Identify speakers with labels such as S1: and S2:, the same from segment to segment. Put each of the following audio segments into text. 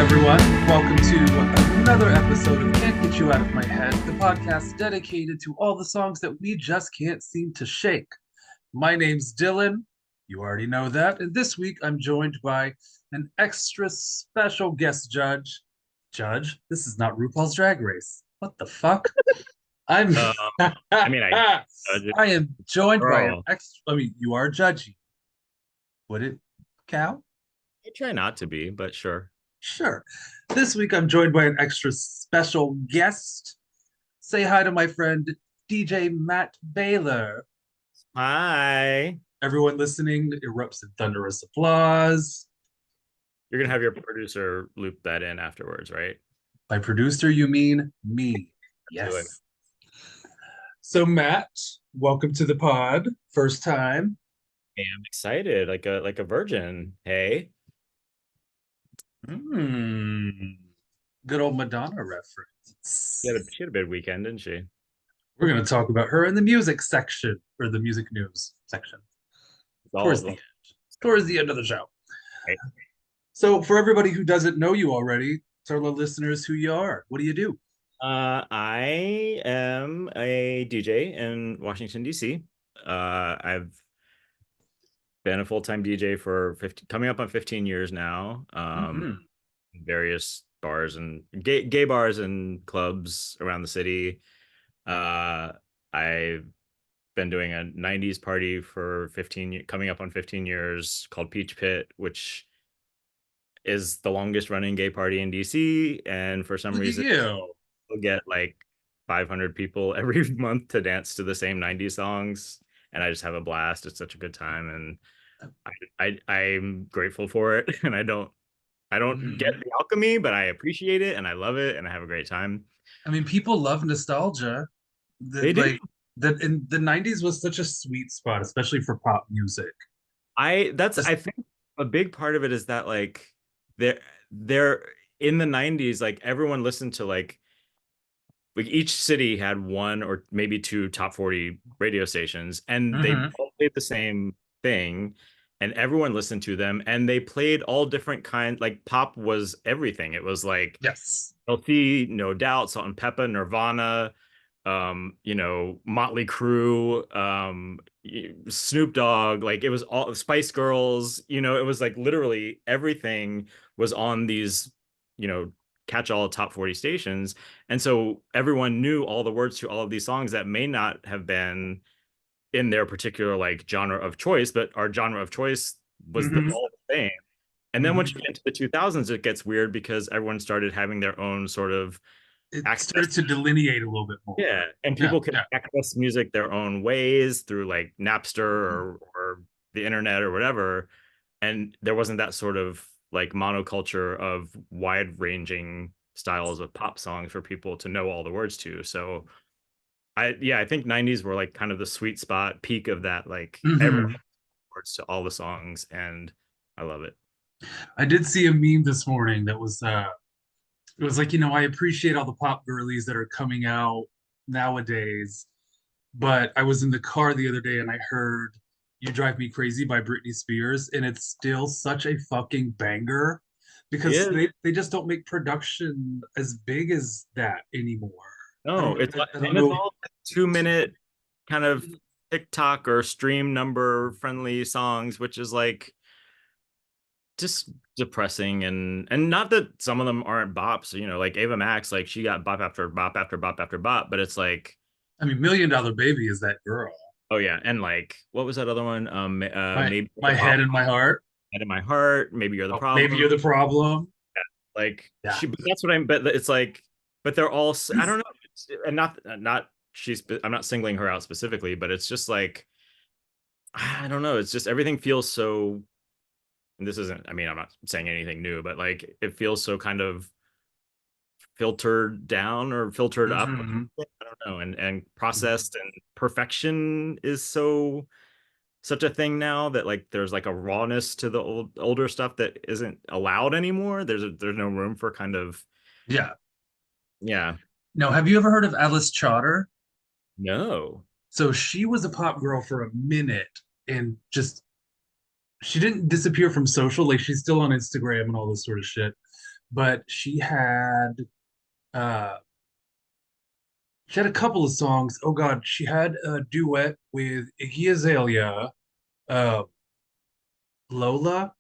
S1: everyone. Welcome to another episode of Can't Get You Out of My Head, the podcast dedicated to all the songs that we just can't seem to shake. My name's Dylan. You already know that. And this week I'm joined by an extra special guest judge. Judge? This is not RuPaul's Drag Race. What the fuck? I'm.
S2: I mean, I judge it.
S1: I am joined by an
S2: Girl.
S1: extra. I mean, you are judgy. Would it count?
S2: I try not to be, but sure.
S1: Sure. This week I'm joined by an extra special guest. Say hi to my friend DJ Matt Baylor.
S2: Hi.
S1: Everyone listening erupts in thunderous applause.
S2: You're gonna have your producer loop that in afterwards, right?
S1: By producer, you mean me.
S2: Absolutely.
S1: Yes. So Matt, welcome to the pod. First time.
S2: I'm excited, like a virgin. Hey.
S1: Good old Madonna reference.
S2: She had a big weekend, didn't she?
S1: We're going to talk about her in the music section, or the music news section.
S2: It's all,
S1: Towards the end. Towards the end of the show.
S2: right.
S1: So, for everybody who doesn't know you already, tell the listeners who you are. What do you do?
S2: I am a DJ in Washington, D.C. I've been a full-time DJ for coming up on 15 years now. Various bars and gay bars and clubs around the city. I've been doing a 90s party for coming up on 15 years called Peach Pit, which is the longest running gay party in DC. And for some reason, we'll get like 500 people every month to dance to the same 90s songs. And I just have a blast. It's such a good time. And I'm grateful for it. And I don't get the alchemy, but I appreciate it and I love it and I have a great time.
S1: I mean, people love nostalgia.
S2: They do.
S1: That in the 90s was such a sweet spot, especially for pop music.
S2: I think a big part of it is that like they're in the 90s, like everyone listened to like each city had one or maybe two top 40 radio stations and they all played the same thing. And everyone listened to them and they played all different kinds. Like pop was everything. It was like
S1: yes,
S2: LT, No Doubt, Salt and Pepper, Nirvana, Motley Crue, Snoop Dogg. Like it was all Spice Girls. It was like literally everything was on these, catch-all top 40 stations. And so everyone knew all the words to all of these songs that may not have been in their particular like genre of choice, but our genre of choice was all the same. And then once you get into the 2000s, it gets weird because everyone started having their own sort of
S1: started to delineate a little bit more.
S2: Yeah, and people can access music their own ways through like Napster or the internet or whatever. And there wasn't that sort of like monoculture of wide-ranging styles of pop songs for people to know all the words to. So I think 90s were like kind of the sweet spot peak of that, like everyone words to all the songs, and I love it.
S1: I did see a meme this morning that was it was like, I appreciate all the pop girlies that are coming out nowadays, but I was in the car the other day and I heard You Drive Me Crazy by Britney Spears, and it's still such a fucking banger because they just don't make production as big as that anymore.
S2: No, it's all 2-minute kind of TikTok or stream number friendly songs, which is like just depressing. And not that some of them aren't bops, like Ava Max, like she got bop after bop after bop after bop, but it's like,
S1: I mean, $1 Million Baby is that girl.
S2: Oh yeah, and like what was that other one? Maybe
S1: my head and my heart.
S2: Head in my heart. Maybe you're the problem.
S1: Maybe you're the problem.
S2: Yeah. But that's what I'm. But it's like, but they're all. I don't know, and not she's. I'm not singling her out specifically, but it's just like, I don't know. It's just everything feels so. And this isn't. I mean, I'm not saying anything new, but like it feels so kind of filtered down or filtered up. I don't know, and processed and perfection is such a thing now that like there's like a rawness to the older stuff that isn't allowed anymore. There's no room for kind of
S1: yeah.
S2: No,
S1: have you ever heard of Alice Chaudhur?
S2: No.
S1: So she was a pop girl for a minute and just she didn't disappear from social. Like she's still on Instagram and all this sort of shit. but uh she had a couple of songs. Oh God, she had a duet with Iggy Azalea, uh Lola.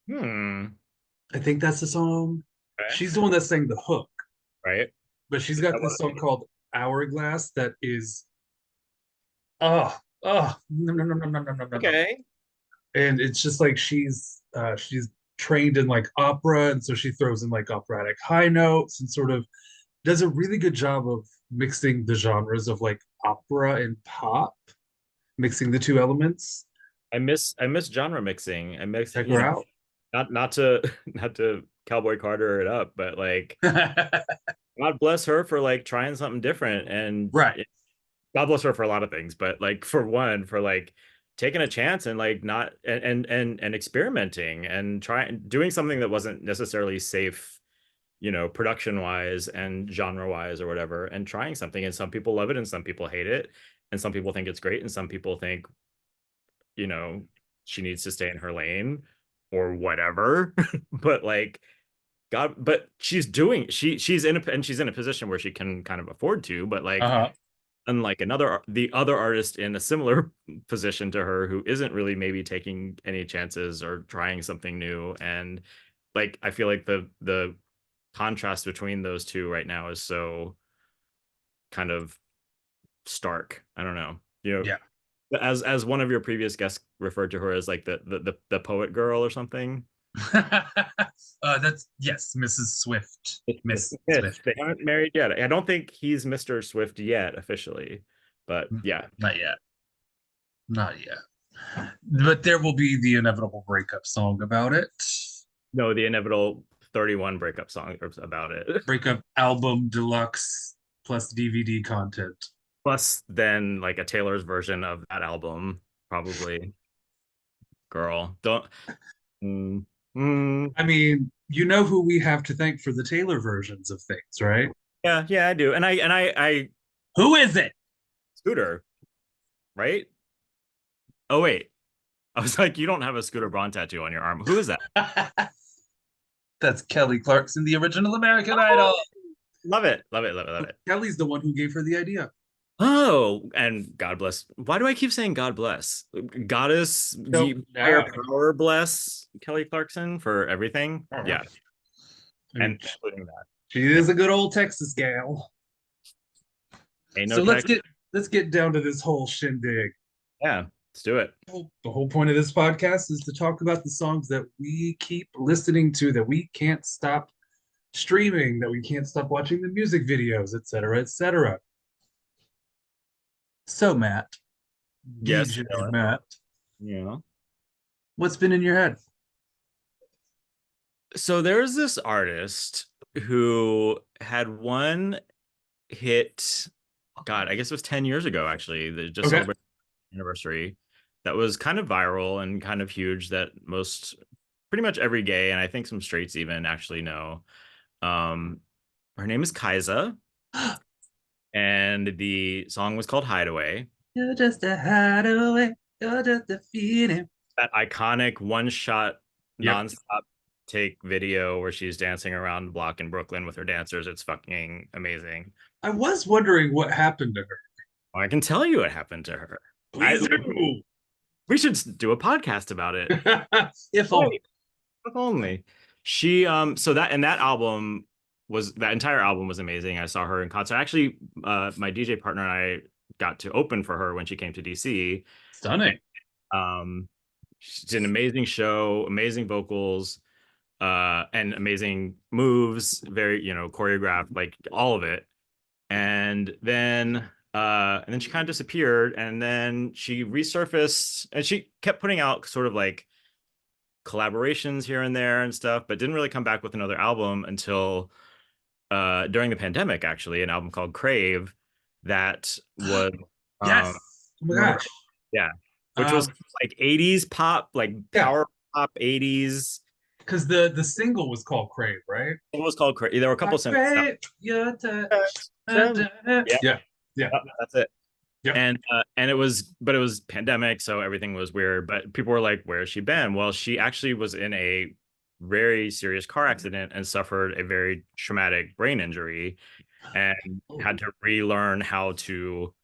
S2: Hmm.
S1: I think that's the song.
S2: Okay.
S1: She's the one that sang the hook,
S2: Right.
S1: but she's
S2: Is that
S1: got
S2: one
S1: this
S2: of
S1: song called Hourglass that is no no no no no no no no no.
S2: Okay.
S1: And it's just like she's trained in like opera, and so she throws in like operatic high notes and sort of does a really good job of mixing the genres of like opera and pop, mixing the two elements.
S2: I miss genre mixing. I miss,
S1: Check her out.
S2: not to not to Cowboy Carter it up, but like God bless her for like trying something different. And
S1: Right.
S2: God bless her for a lot of things, but like for one, for like taking a chance and like not and experimenting and trying doing something that wasn't necessarily safe, production wise and genre wise or whatever, and trying something. And some people love it and some people hate it. And some people think it's great and some people think, you know, she needs to stay in her lane or whatever. But like God, but she's in a position where she can kind of afford to, but like
S1: Uh-huh.
S2: unlike the other artist in a similar position to her who isn't really maybe taking any chances or trying something new. And like I feel like the contrast between those two right now is so kind of stark. I don't know.
S1: Yeah.
S2: As one of your previous guests referred to her as like the poet girl or something.
S1: That's yes, Mrs. Swift.
S2: It's
S1: Miss
S2: Smith.
S1: Swift.
S2: They aren't married yet. I don't think he's Mr. Swift yet officially, but yeah.
S1: Not yet. Not yet. But there will be the inevitable breakup song about it.
S2: No, the inevitable 31 breakup song about it.
S1: Breakup album deluxe plus DVD content.
S2: Plus, then like a Taylor's version of that album, probably. Girl, don't. Mm, mm.
S1: I mean, you know who we have to thank for the Taylor versions of things, right?
S2: Yeah, yeah, I do. And I
S1: Who is it?
S2: Scooter, right? Oh wait, I was like, you don't have a Scooter Braun tattoo on your arm. Who is that?
S1: That's Kelly Clarkson, the original American Idol.
S2: Love it, love it, love it, love it.
S1: Kelly's the one who gave her the idea.
S2: Oh, and God bless. Why do I keep saying God bless? Goddess,
S1: So,
S2: higher
S1: yeah.
S2: power bless Kelly Clarkson for everything. Yeah,
S1: I mean,
S2: and including that.
S1: she is a good old Texas gal.
S2: Ain't no
S1: So
S2: tech.
S1: let's get down to this whole shindig.
S2: Yeah, let's do it.
S1: The whole point of this podcast is to talk about the songs that we keep listening to, that we can't stop streaming, that we can't stop watching the music videos, etc., etc. So, Matt,
S2: Yes,
S1: DJ
S2: Dylan.
S1: Matt,
S2: Yeah.
S1: what's been in your head?
S2: So there's this artist who had one hit, God, I guess it was 10 years ago, actually. They just
S1: Okay.
S2: celebrated the anniversary. That was kind of viral and kind of huge that pretty much every gay, and I think some straights even actually know. Um, Her name is Kiesza, and the song was called Hideaway.
S1: You're just a hideaway. You're just a feeling.
S2: That iconic one shot
S1: Yep.
S2: nonstop take video where she's dancing around the block in Brooklyn with her dancers. It's fucking amazing.
S1: I was wondering what happened to her.
S2: I can tell you what happened to her.
S1: Please do.
S2: We should do a podcast about it.
S1: If only.
S2: If only. She so that entire album was amazing. I saw her in concert. Actually, my DJ partner and I got to open for her when she came to DC.
S1: Stunning.
S2: She did an amazing show, amazing vocals, and amazing moves, very, choreographed, like all of it. And then she kind of disappeared, and then she resurfaced, and she kept putting out sort of like collaborations here and there and stuff, but didn't really come back with another album until during the pandemic, actually, an album called Crave that was
S1: Yes. Oh my gosh.
S2: yeah, which was like 80s pop, like power pop 80s.
S1: Because the single was called Crave, right?
S2: It was called Crave. There were a couple singles.
S1: Crave your touch.
S2: Yeah.
S1: Yeah.
S2: That's it.
S1: Yeah.
S2: And it was pandemic, so everything was weird. But people were like, "Where's she been?" Well, she actually was in a very serious car accident and suffered a very traumatic brain injury and
S1: Oh,
S2: had to relearn how to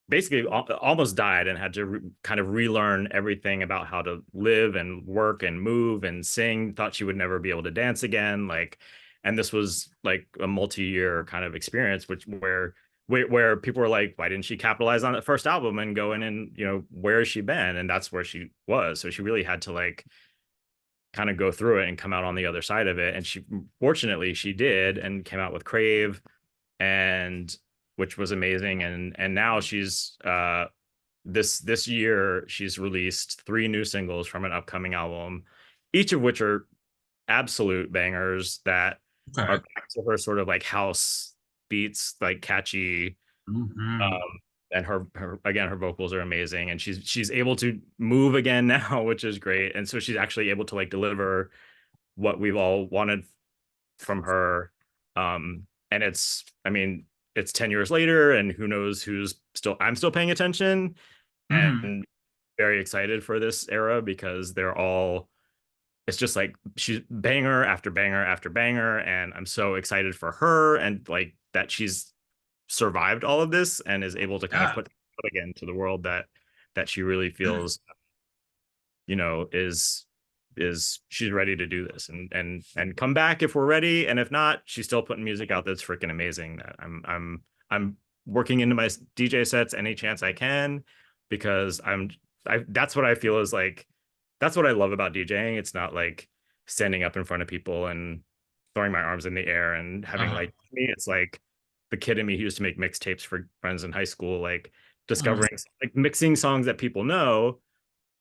S2: basically almost died and had to kind of relearn everything about how to live and work and move and sing. Thought she would never be able to dance again. Like, and this was like a multi-year kind of experience, which where people were like, why didn't she capitalize on that first album and go in and, you know, where has she been? And that's where she was. So she really had to like kind of go through it and come out on the other side of it. And she fortunately she did and came out with Crave, and which was amazing. And now she's this year she's released 3 new singles from an upcoming album, each of which are absolute bangers that are
S1: okay.
S2: back to her sort of like house beats, like catchy.
S1: Hmm.
S2: Um, and her again, her vocals are amazing, and she's able to move again now, which is great. And so she's actually able to like deliver what we've all wanted from her. And it's, I mean, it's 10 years later, and who knows who's still, I'm still paying attention
S1: Hmm.
S2: and very excited for this era because they're all, it's just like she's banger after banger after banger. And I'm so excited for her and like that she's survived all of this and is able to kind of
S1: Yeah.
S2: put again to the world that she really feels, you know, is she's ready to do this and come back if we're ready, and if not, she's still putting music out that's freaking amazing that I'm working into my DJ sets any chance I can because I that's what I feel is like that's what I love about DJing. It's not like standing up in front of people and throwing my arms in the air and having
S1: Uh,
S2: like me. It's like the kid in me who used to make mixtapes for friends in high school, like
S1: uh,
S2: discovering like mixing songs that people know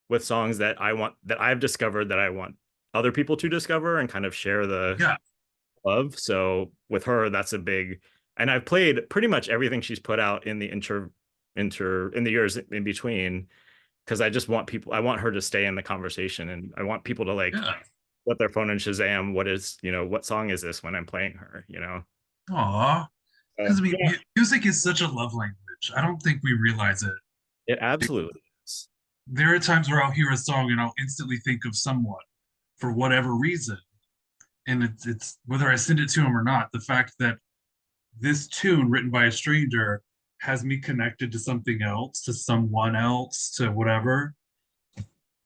S2: with songs that I want that I've discovered that I want other people to discover and kind of share the
S1: yeah.
S2: love. So with her, that's a big, and I've played pretty much everything she's put out in the in the years in between because I just want people, I want her to stay in the conversation and I want people to like
S1: Yeah.
S2: put their phone in Shazam. What is, you know, what song is this when I'm playing her, you know?
S1: Aw.
S2: So
S1: Because I mean,
S2: yeah,
S1: music is such a love language. I don't think we realize it.
S2: it absolutely is.
S1: There are times where I'll hear a song and I'll instantly think of someone for whatever reason. And it's whether I send it to him or not, the fact that this tune written by a stranger has me connected to something else, to someone else, to whatever.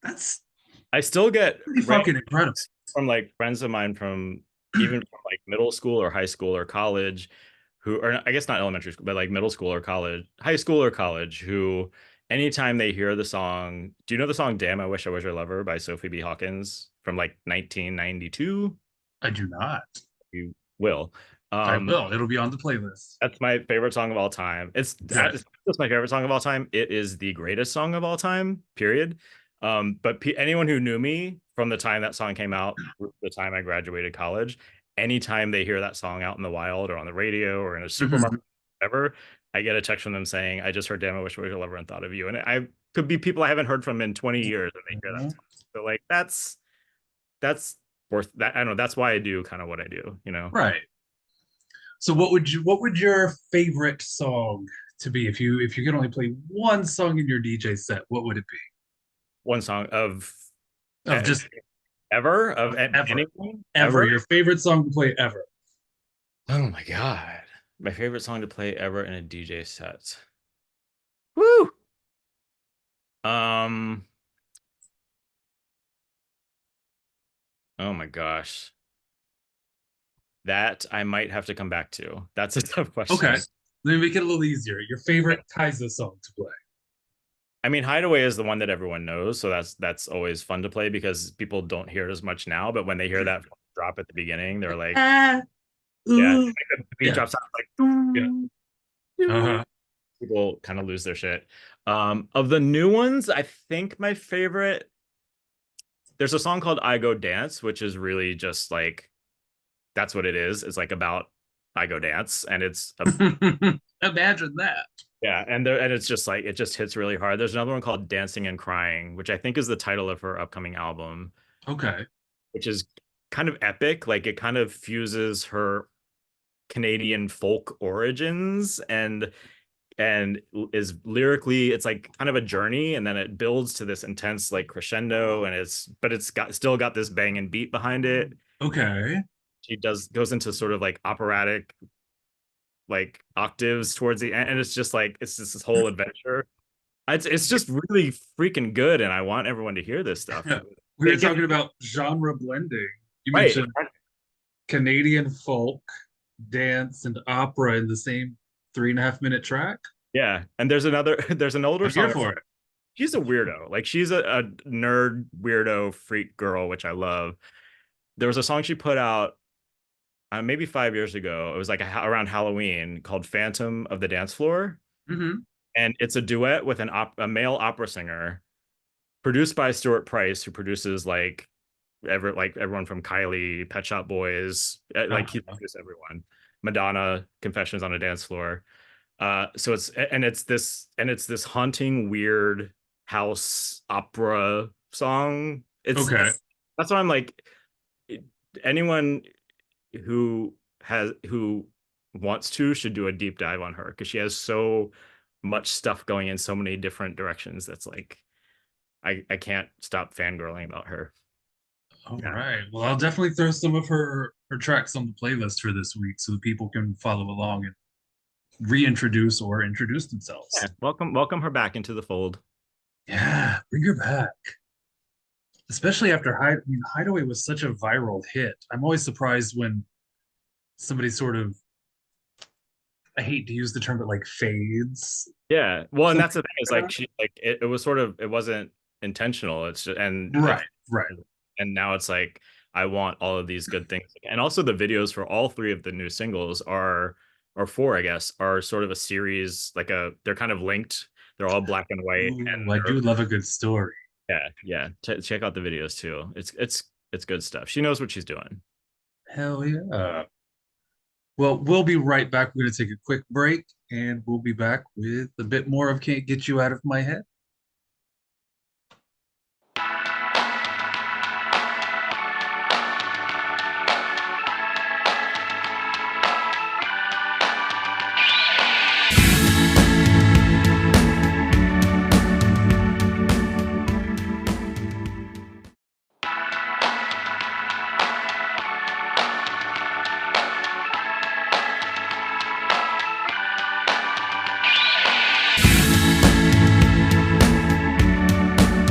S1: That's
S2: I still get
S1: pretty
S2: random
S1: fucking incredible.
S2: from like friends of mine from even from like middle school or high school or college who or I guess not elementary school, but like middle school or college, high school or college, who anytime they hear the song, do you know the song Damn, I Wish I Was Your Lover by Sophie B. Hawkins from like 1992?
S1: I do not.
S2: You will.
S1: I
S2: Um,
S1: will. It'll be on the playlist.
S2: that's my favorite song of all time.
S1: Good.
S2: It's just my favorite song of all time. It is the greatest song of all time, period. But anyone who knew me from the time that song came out, the time I graduated college, anytime they hear that song out in the wild or on the radio or in a
S1: Mhm.
S2: supermarket, whatever, I get a text from them saying, "I just heard Damn, I Wish I Was Your Lover and thought of you." And I could be people I haven't heard from in 20 years, and they hear that
S1: Mhm.
S2: song. So like that's worth that. I don't know. That's why I do kind of what I do, you know.
S1: Right. So what would your favorite song to be if you could only play one song in your DJ set, what would it
S2: One song
S1: be? Of just
S2: ever of
S1: ever.
S2: anyone
S1: Ever.
S2: ever.
S1: Your favorite song to play ever.
S2: Oh my god, my favorite song to play ever in a DJ set. Woo. Um. Oh my gosh, that I might have to come back to. That's a tough
S1: Okay.
S2: question.
S1: Let me make it a little easier. Your favorite Kiesza song to play.
S2: I mean, Hideaway is the one that everyone knows, so that's always fun to play because people don't hear it as much now. But when they hear that drop at the beginning, they're like,
S1: Ah,
S2: yeah,
S1: ooh.
S2: like the beat
S1: Yeah.
S2: drops out like
S1: Yeah. Uh-huh.
S2: people kind of lose their shit. Of the new ones, I think my favorite, there's a song called I Go Dance, which is really just like that's what it is. It's like about I Go Dance, and it's a
S1: Imagine that.
S2: yeah, and there and it's just like it just hits really hard. There's another one called Dancing and Crying, which I think is the title of her upcoming album,
S1: Okay.
S2: which is kind of epic. Like it kind of fuses her Canadian folk origins and and is lyrically, it's like kind of a journey, and then it builds to this intense like crescendo, and it's got still got this banging beat behind it.
S1: Okay.
S2: She goes into sort of like operatic like octaves towards the end, and it's just like it's just this whole adventure. It's just really freaking good, and I want everyone to hear this stuff.
S1: We were talking about genre blending. You
S2: Right.
S1: mentioned Canadian folk, dance, and opera in the same 3.5 minute track.
S2: Yeah, and there's an older
S1: I'm here
S2: song.
S1: for it.
S2: She's a weirdo. Like she's a nerd weirdo freak girl, which I love. There was a song she put out maybe 5 years ago. It was like around Halloween, called "Phantom of the Dance Floor,"
S1: Mm-hmm.
S2: and it's a duet with a male opera singer, produced by Stuart Price, who produces like everyone from Kylie, Pet Shop Boys, like he produced everyone. Madonna, Confessions on a Dance Floor. So it's this haunting, weird house opera song.
S1: Okay.
S2: That's why I'm like, anyone who wants to should do a deep dive on her, because she has so much stuff going in so many different directions. That's like, I can't stop fangirling about her.
S1: All right. Well, I'll definitely throw some of her tracks on the playlist for this week so that people can follow along and reintroduce or introduce themselves.
S2: Yeah, welcome her back into the fold.
S1: Yeah, bring her back. Especially after Hideaway was such a viral hit. I'm always surprised when somebody sort of, I hate to use the term, but like fades.
S2: Yeah. Well, and that's the thing, is like she like it was sort of, it wasn't intentional. It's just,
S1: Right.
S2: and now it's like, I want all of these good things. And also the videos for all three of the new singles are, or four, I guess, are sort of a series, like they're kind of linked. They're all black and white.
S1: Ooh,
S2: And
S1: I do love a good story.
S2: yeah. Check out the videos too. It's good stuff. She knows what she's doing.
S1: Hell yeah. Well, we'll be right back. We're going to take a quick break and we'll be back with a bit more of Can't Get You Out of My Head.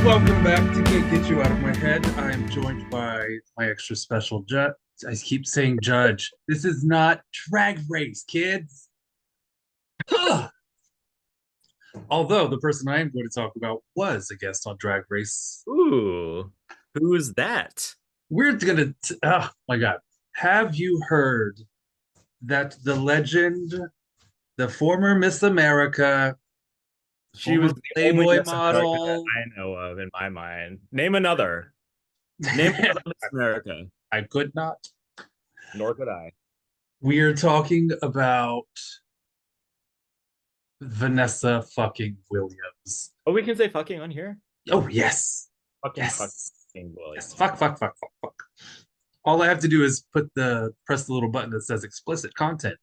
S1: Welcome back to Can't Get You Out of My Head. I am joined by my extra special judge. I keep saying judge. This is not Drag Race, kids. Although the person I am going to talk about was a guest on Drag Race.
S2: Ooh, who's that?
S1: We're gonna, oh my God. Have you heard that the legend, the former Miss America,
S2: She was the only
S1: Playboy
S2: Miss America
S1: model
S2: that I know of in my mind. Name another. Name another Miss America.
S1: I could not.
S2: Nor could I.
S1: We are talking about Vanessa fucking Williams.
S2: Oh, we can say fucking on here?
S1: Oh, yes.
S2: Fucking
S1: Yes.
S2: fucking Williams.
S1: Yes. Fuck. All I have to do is press the little button that says explicit content.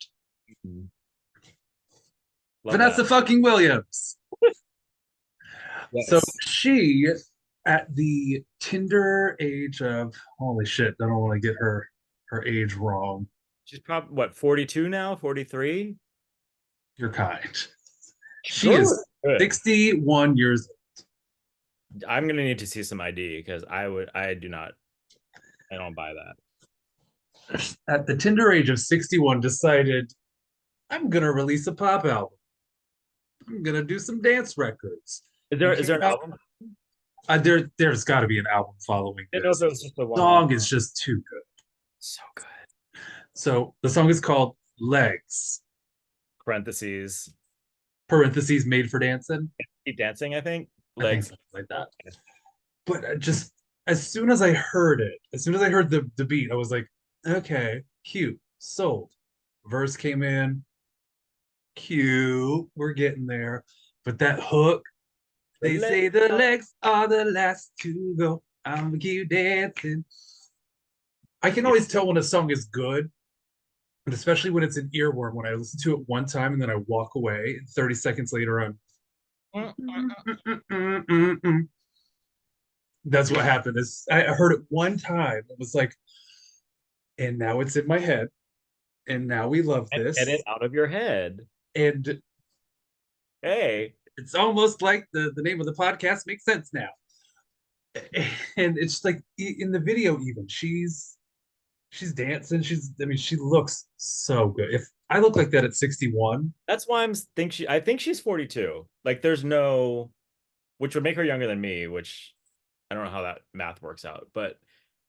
S2: Mhm.
S1: Vanessa fucking Williams.
S2: Yes.
S1: So she, at the tender age of, holy shit, I don't want to get her age wrong.
S2: She's probably what, 42 now? 43?
S1: You're kind. She is 61 years old.
S2: I'm gonna need to see some ID, because I don't buy that.
S1: At the tender age of 61, decided, I'm gonna release a pop album. I'm gonna do some dance records.
S2: Is there an album?
S1: There's got to be an album following
S2: I know
S1: this.
S2: there was just the one.
S1: Song is just too good.
S2: So good.
S1: So the song is called Legs,
S2: Parentheses.
S1: made for dancing.
S2: Keep dancing, I think.
S1: Legs, like that. But just as soon as I heard it, as soon as I heard the beat, I was like, okay, cute, sold. Verse came in, cute, we're getting there. But that hook, they say the legs are the last to go. I'm gonna keep dancing. I can always tell when a song is good And especially when it's an earworm, when I listen to it one time and then I walk away, and 30 seconds later, I'm that's what happened. Is I heard it one time. It was like, and now it's in my head, and now we love
S2: Get it
S1: this,
S2: out of your head.
S1: and
S2: Hey.
S1: it's almost like the name of the podcast makes sense now. And it's like in the video, even she's dancing. I mean, she looks so good. If I look like that at 61,
S2: That's why I think she's 42. Like there's no, which would make her younger than me, which I don't know how that math works out, but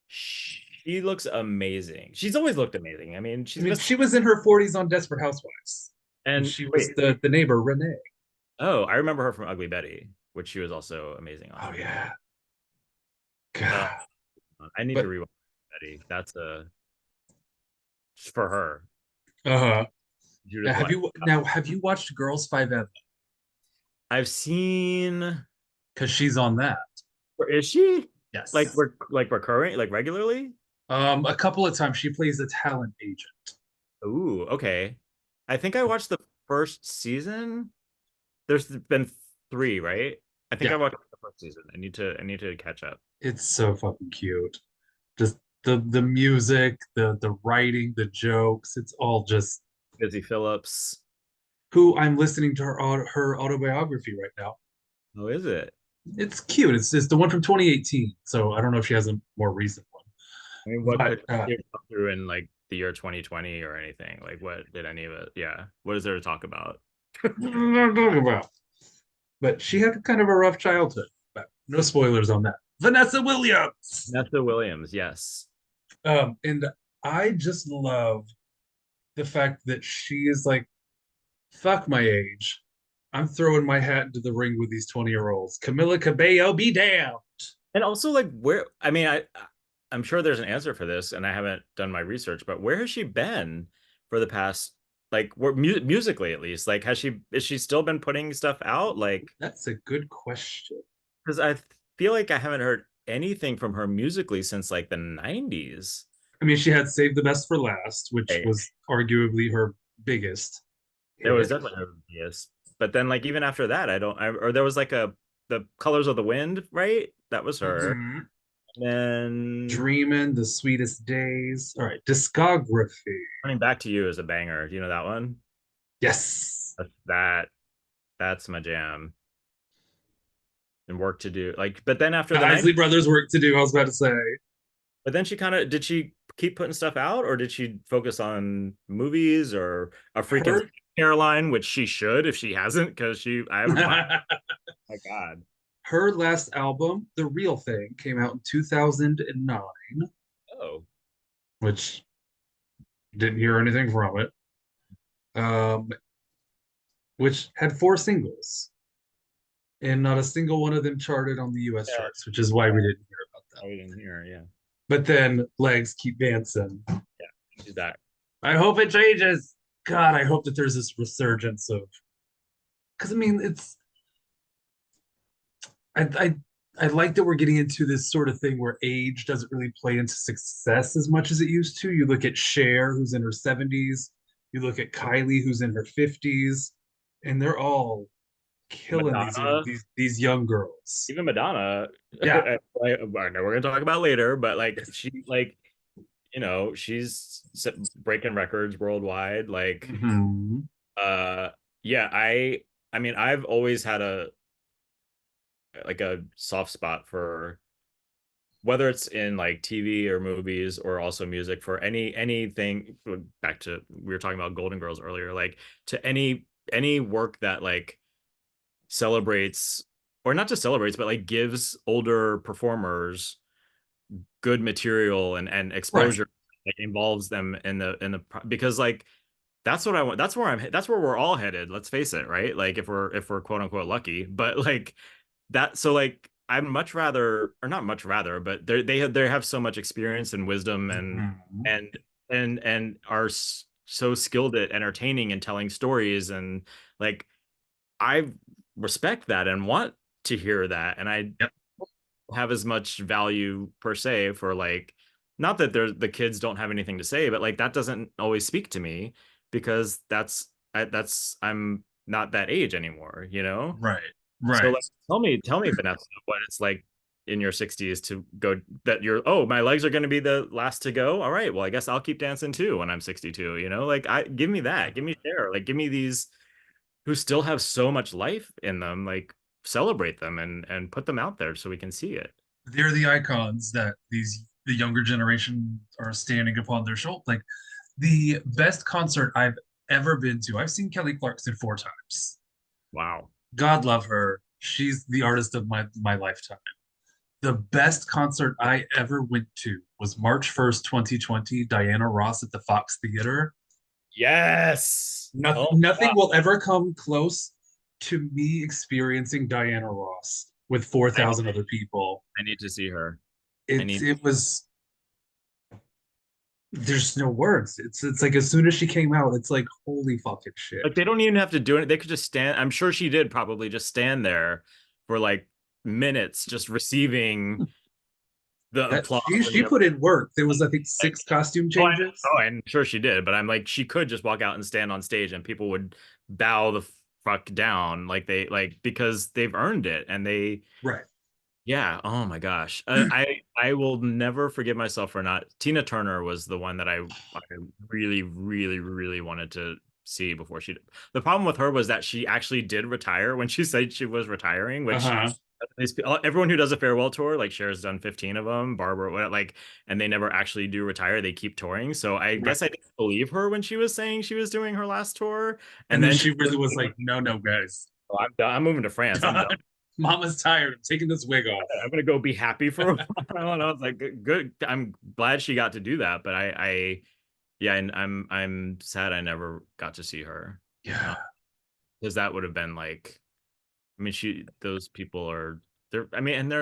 S2: she looks amazing. She's always looked amazing. I mean,
S1: I
S2: she's
S1: mean,
S2: missed
S1: she was in her 40s on Desperate Housewives, and
S2: and
S1: she was
S2: wait.
S1: the neighbor Renee.
S2: Oh, I remember her from Ugly Betty, which she was also amazing
S1: Oh
S2: on.
S1: yeah,
S2: Uh,
S1: God.
S2: I need to
S1: But
S2: rewatch Betty. That's a for her.
S1: uh-huh.
S2: Judith Light.
S1: Now have you watched Girls Five Eva?
S2: I've seen.
S1: Because she's on that.
S2: Is she
S1: Yes.
S2: like recurring, like regularly?
S1: A couple of times she plays a talent agent.
S2: Ooh, okay. I think I watched the first season. There's been three, right? I think I
S1: Yeah,
S2: watched the first season. I need to catch up.
S1: it's so fucking cute. Just the music, the writing, the jokes, it's all just
S2: Busy Phillips.
S1: who I'm listening to her autobiography right now.
S2: Oh, is it?
S1: It's cute. It's the one from 2018. So I don't know if she has a more recent one.
S2: I mean, what
S1: But
S2: could you go through in like the year 2020 or anything? Like, what did any of it? Yeah. What is there to talk about?
S1: I'm talking about. But she had kind of a rough childhood. But no spoilers on that. Vanessa Williams.
S2: Vanessa Williams, yes.
S1: And I just love the fact that she is like, fuck my age. I'm throwing my hat into the ring with these 20-year-olds. Camila Cabello, be damned.
S2: And also, like, where? I mean, I'm sure there's an answer for this, and I haven't done my research, but where has she been for the past, like, musically at least? Like, is she still been putting stuff out? Like,
S1: That's a good question.
S2: because I feel like I haven't heard anything from her musically since like the 90s.
S1: I mean, she had Save the Best for Last, which
S2: Hey,
S1: was arguably her biggest
S2: it was
S1: hit.
S2: definitely her biggest. But then, like, even after that, or there was like the Colors of the Wind, right? That was her.
S1: Mhm.
S2: And then
S1: Dreamin', The Sweetest Days. All right, discography.
S2: Coming Back to You is a banger. Do you know that one?
S1: Yes.
S2: That that's my jam. And Work to Do. Like, but then after
S1: The
S2: the night,
S1: Isley Brothers work to do, I was about to say.
S2: but then she kind of did she keep putting stuff out, or did she focus on movies or a freaking
S1: Her
S2: hairline, which she should if she hasn't, because I haven't watched. My God.
S1: her last album, The Real Thing, came out in 2009,
S2: Oh,
S1: which didn't hear anything from it. Um, which had four singles, and not a single one of them charted on the US
S2: yeah.
S1: charts, which is why we didn't hear about them.
S2: I didn't hear. Yeah,
S1: But then Legs Keep Dancing.
S2: yeah. She's back.
S1: I hope it changes. God, I hope that there's this resurgence of, because I mean, I, I I like that we're getting into this sort of thing where age doesn't really play into success as much as it used to. You look at Cher, who's in her 70s, you look at Kylie, who's in her 50s, and they're all killing
S2: Madonna,
S1: these young girls.
S2: even Madonna.
S1: Yeah.
S2: I know we're gonna talk about later, but like she like she's breaking records worldwide. Like,
S1: Mhm.
S2: uh, yeah, I mean, I've always had a soft spot for whether it's in like TV or movies or also music for anything. Back to we were talking about Golden Girls earlier, like to any work that like celebrates or not just celebrates, but like gives older performers good material and
S1: Right.
S2: exposure that involves them because like that's what I want. That's where we're all headed. Let's face it, right? Like if we're quote unquote lucky, but like that. So like I'm much rather, or not much rather, but they have so much experience and wisdom
S1: Mhm.
S2: and and are so skilled at entertaining and telling stories and like I respect that and want to hear that, and I
S1: Yep.
S2: have as much value per se for like not that the kids don't have anything to say, but like that doesn't always speak to me because I'm not that age anymore, you know?
S1: Right.
S2: So
S1: Right.
S2: like tell me, Vanessa, what it's like in your 60s to go that you're, oh, my legs are going to be the last to go. All right, well, I guess I'll keep dancing too when I'm 62, you know? Like I give me that. Give me share. Like give me these who still have so much life in them, like celebrate them and put them out there so we can see it.
S1: They're the icons that the younger generation are standing upon their shoulder. Like the best concert I've ever been to. I've seen Kelly Clarkson 4 times.
S2: Wow.
S1: God love her. She's the artist of my lifetime. The best concert I ever went to was March 1st, 2020, Diana Ross at the Fox Theater.
S2: Yes.
S1: Nothing,
S2: Oh my
S1: nothing
S2: God.
S1: will ever come close to me experiencing Diana Ross with
S2: I,
S1: 4,000 other people.
S2: I need to see her. I
S1: It
S2: need
S1: it was there's no words. It's like as soon as she came out, it's like holy fucking shit.
S2: like they don't even have to do it. They could just stand. I'm sure she did probably just stand there for like minutes, just receiving the
S1: That
S2: applause and
S1: she
S2: the
S1: put in work. There was I think
S2: like,
S1: 6 costume
S2: oh,
S1: changes.
S2: I'm sure she did, but I'm like, she could just walk out and stand on stage and people would bow the fuck down like they like because they've earned it and they
S1: Right.
S2: yeah, oh my gosh. I will never forgive myself for not Tina Turner was the one that I really really really wanted to see before she the problem with her was that she actually did retire when she said she was retiring, which
S1: Uh-huh.
S2: everyone who does a farewell tour, like Cher's done 15 of them, Barbara, what, like, and they never actually do retire. They keep touring. So I
S1: Right.
S2: guess I didn't believe her when she was saying she was doing her last tour.
S1: And
S2: And
S1: then
S2: then
S1: she really was like, no, no, guys.
S2: oh, I'm done. I'm moving to France. I'm done.
S1: Mama's tired. I'm taking this wig off.
S2: I'm gonna go be happy for a while. And I was like, good. I'm glad she got to do that. But yeah, and I'm sad I never got to see her.
S1: Yeah.
S2: Because that would have been like, I mean, those people are, they're, I mean, and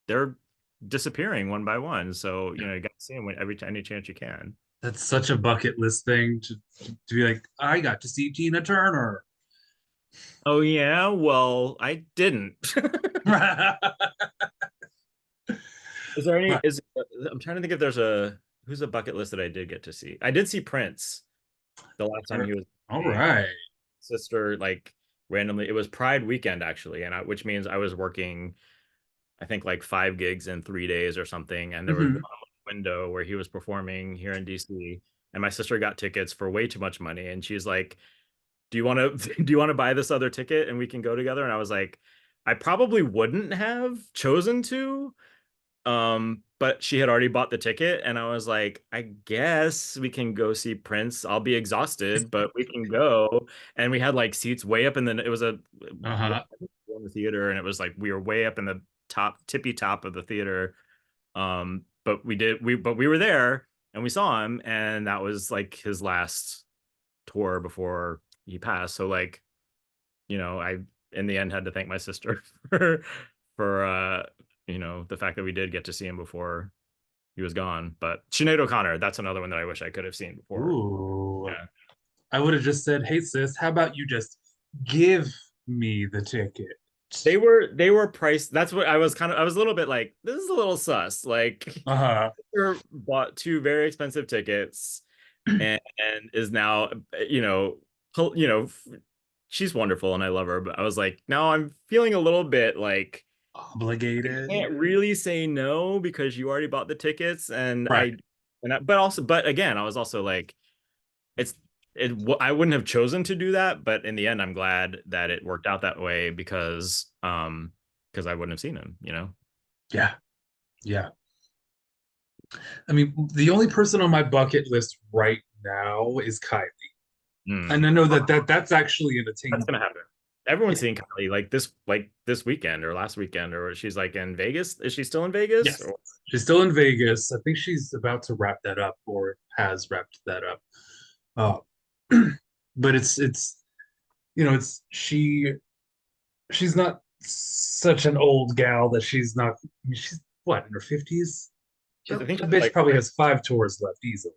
S2: they're disappearing one by one. So,
S1: Yeah.
S2: you got to see them every time, any chance you can.
S1: That's such a bucket list thing to be like, I got to see Tina Turner.
S2: Oh yeah, well, I didn't.
S1: Right.
S2: Is there any? Is I'm trying to think if there's a who's a bucket list that I did get to see. I did see Prince the last time he was
S1: All
S2: with my
S1: right.
S2: sister, like randomly. It was Pride weekend actually, which means I was working, I think like 5 gigs in 3 days or something, and there was one
S1: Mhm.
S2: window where he was performing here in DC, and my sister got tickets for way too much money, and she's like, do you want to do you want to buy this other ticket and we can go together? And I was like, I probably wouldn't have chosen to, but she had already bought the ticket, and I was like, I guess we can go see Prince. I'll be exhausted, but we can go. And we had like seats way up in the it was a
S1: Uh-huh.
S2: in the theater, and it was like we were way up in the tippy top of the theater. But we were there and we saw him, and that was like his last tour before he passed. So like, I in the end had to thank my sister for the fact that we did get to see him before he was gone. But Sinead O'Connor, that's another one that I wish I could have seen before.
S1: Ooh.
S2: Yeah.
S1: I would have just said, hey sis, how about you just give me the ticket?
S2: They were priced. That's what I was a little bit like, this is a little sus. Like
S1: Uh-huh.
S2: bought two very expensive tickets and is now, pol- you know, she's wonderful and I love her, but I was like, no, I'm feeling a little bit like I
S1: Obligated.
S2: can't really say no because you already bought the tickets
S1: Right.
S2: but again, I was also like, it's I wouldn't have chosen to do that, but in the end, I'm glad that it worked out that way because I wouldn't have seen him.
S1: Yeah. Yeah. I mean, the only person on my bucket list right now is Kylie. And I
S2: Mm.
S1: know that's actually an
S2: That's
S1: attainable.
S2: gonna happen. Everyone's
S1: Yeah.
S2: seeing Kylie like this weekend or last weekend, or she's like in Vegas. Is she still in Vegas?
S1: Yes. She's still in Vegas. I think she's about to wrap that up or has wrapped that up. But it's it's she's not such an old gal that she's not. I mean, she's what in her 50s.
S2: I think
S1: That
S2: she's
S1: bitch
S2: like
S1: probably has 5 tours left easily.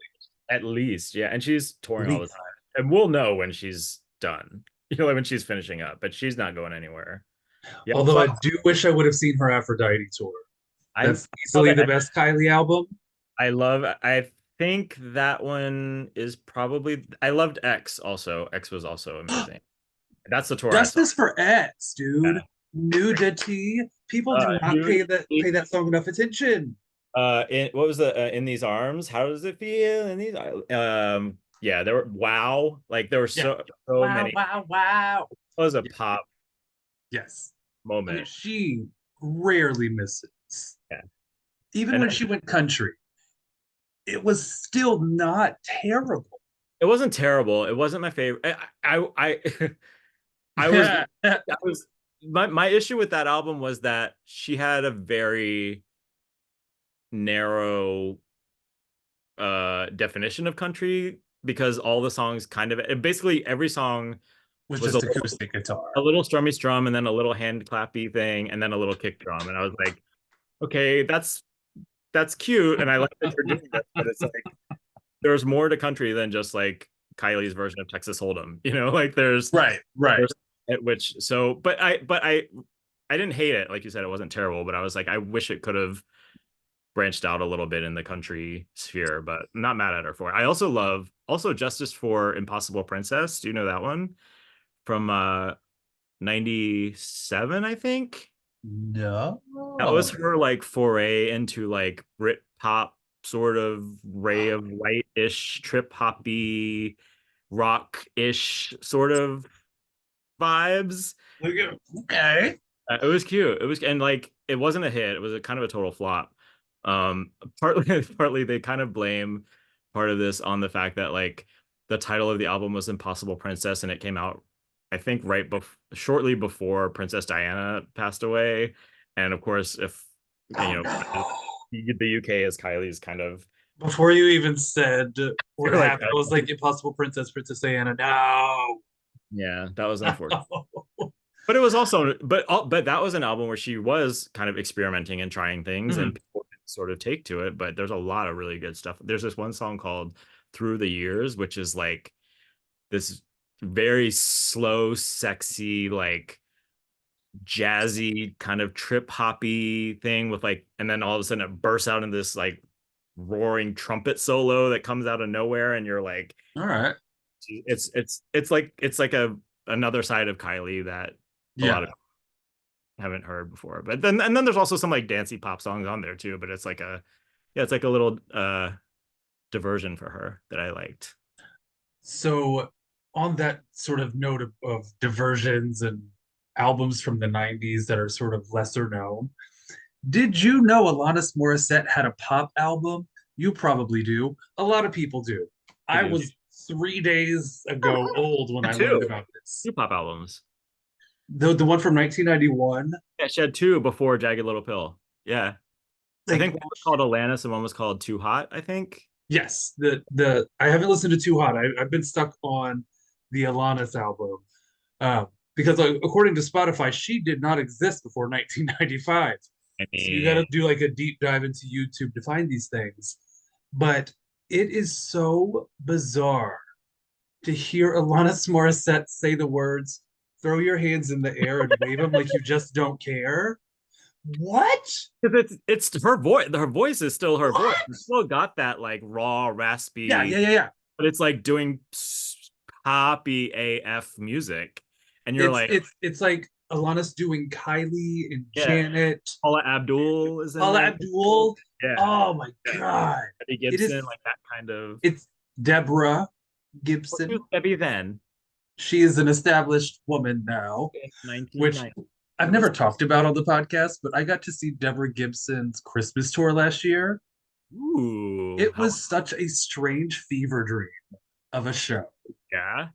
S2: at least, yeah, and she's
S1: At
S2: touring all the
S1: least.
S2: time, and we'll know when she's done. Like when she's finishing up, but she's not going anywhere. Yeah, I
S1: Although
S2: saw.
S1: I do wish I would have seen her Aphrodite tour.
S2: I
S1: That's
S2: saw
S1: easily
S2: that.
S1: the best Kylie album.
S2: I think that one is probably, I loved X also. X was also amazing. That's the tour I saw.
S1: Justice for X,
S2: Yeah.
S1: dude. Nudity. People do not
S2: Dude,
S1: pay that song enough attention.
S2: what was the in these arms? How does it feel in these? Yeah, there were wow, like there were
S1: Yeah.
S2: so
S1: Wow,
S2: many.
S1: wow, wow.
S2: It was a
S1: Yeah.
S2: pop
S1: Yes. I mean,
S2: moment.
S1: she rarely misses.
S2: Yeah,
S1: Even
S2: and
S1: when she went country, it was still not terrible.
S2: it wasn't terrible. It wasn't my favorite. I was I was my issue with that album was that she had a very narrow definition of country because all the songs kind of basically every song
S1: Was
S2: was
S1: just acoustic guitar.
S2: a little strummy strum and then a little hand clappy thing and then a little kick drum and I was like, okay, that's cute and I like that you're doing this, but it's like there's more to country than just like Kylie's version of Texas Hold'em, like
S1: Right, right.
S2: there's at which so but I didn't hate it, like you said, it wasn't terrible, but I was like, I wish it could have branched out a little bit in the country sphere, but I'm not mad at her for it. I also love also Justice for Impossible Princess. Do you know that one? From 97, I think.
S1: No.
S2: That was her like foray into like Brit pop sort of ray of white-ish, trip hoppy, rock-ish sort of vibes.
S1: Okay.
S2: It was cute. It was and like it wasn't a hit. It was a kind of a total flop. Partly they kind of blame part of this on the fact that like the title of the album was Impossible Princess and it came out I think shortly before Princess Diana passed away. And of course, if
S1: Oh
S2: you know
S1: no.
S2: the UK is Kylie's kind of
S1: Before you even said what
S2: they're like
S1: happened, I was like, Impossible Princess, Princess Diana. No.
S2: yeah, that was unfortunate.
S1: No.
S2: But it was also, but that was an album where she was kind of experimenting and trying things, and
S1: Mhm.
S2: people sort of take to it. But there's a lot of really good stuff. There's this one song called "Through the Years," which is like this very slow, sexy, like jazzy kind of trip hoppy thing with like, and then all of a sudden it bursts out in this like roaring trumpet solo that comes out of nowhere, and you're like,
S1: All right.
S2: it's like a another side of Kylie that a lot of
S1: Yeah.
S2: haven't heard before. But then there's also some like dancey pop songs on there too. But it's like a yeah, it's like a little diversion for her that I liked.
S1: So, on that sort of note of diversions and albums from the 90s that are sort of lesser known, did you know Alanis Morissette had a pop album? You probably do. A lot of people do.
S2: I
S1: I
S2: do.
S1: was 3 days ago old when I learned
S2: Two.
S1: about this.
S2: Two pop albums.
S1: The one from 1991,
S2: Yeah, she had two before Jagged Little Pill. Yeah. I
S1: like
S2: think one was called Alanis and one was called Too Hot, I think.
S1: yes, the I haven't listened to Too Hot. I've been stuck on the Alanis album because according to Spotify, she did not exist before 1995.
S2: I
S1: So you got to
S2: mean,
S1: do like a deep dive into YouTube to find these things. But it is so bizarre to hear Alanis Morissette say the words, throw your hands in the air and wave them like you just don't care. What?
S2: 'cause it's her voice. Her voice is still her voice.
S1: What?
S2: It's still got that like raw,
S1: Yeah, yeah,
S2: raspy,
S1: yeah, yeah.
S2: but it's like doing poppy AF music. And you're
S1: It's
S2: like,
S1: it's it's like Alanis doing Kylie and
S2: yeah,
S1: Janet,
S2: Paula Abdul is in
S1: Paula
S2: there.
S1: Abdul.
S2: Yeah,
S1: Oh my
S2: yeah.
S1: God.
S2: Eddie
S1: It is
S2: Gibson, like that kind of.
S1: it's Deborah
S2: What was
S1: Gibson.
S2: Debbie then?
S1: She is an established woman now,
S2: In
S1: which
S2: 1990.
S1: I've never talked about on the podcast, but I got to see Deborah Gibson's Christmas tour last year.
S2: Ooh,
S1: It
S2: how
S1: was such a strange fever dream of a show.
S2: yeah.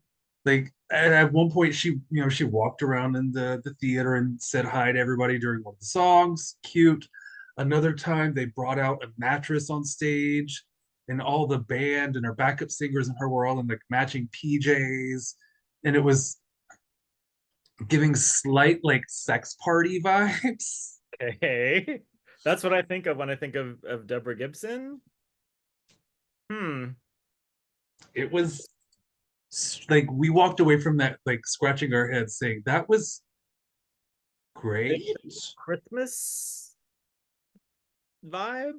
S1: Like at one point she walked around in the theater and said hi to everybody during one of the songs. Cute. Another time they brought out a mattress on stage and all the band and her backup singers and her were all in like matching PJs. And it was giving slight like sex party vibes.
S2: Okay. That's what I think of when I think of Deborah Gibson. Hmm.
S1: It was like we walked away from that like scratching our heads saying that was great.
S2: Christmas vibe.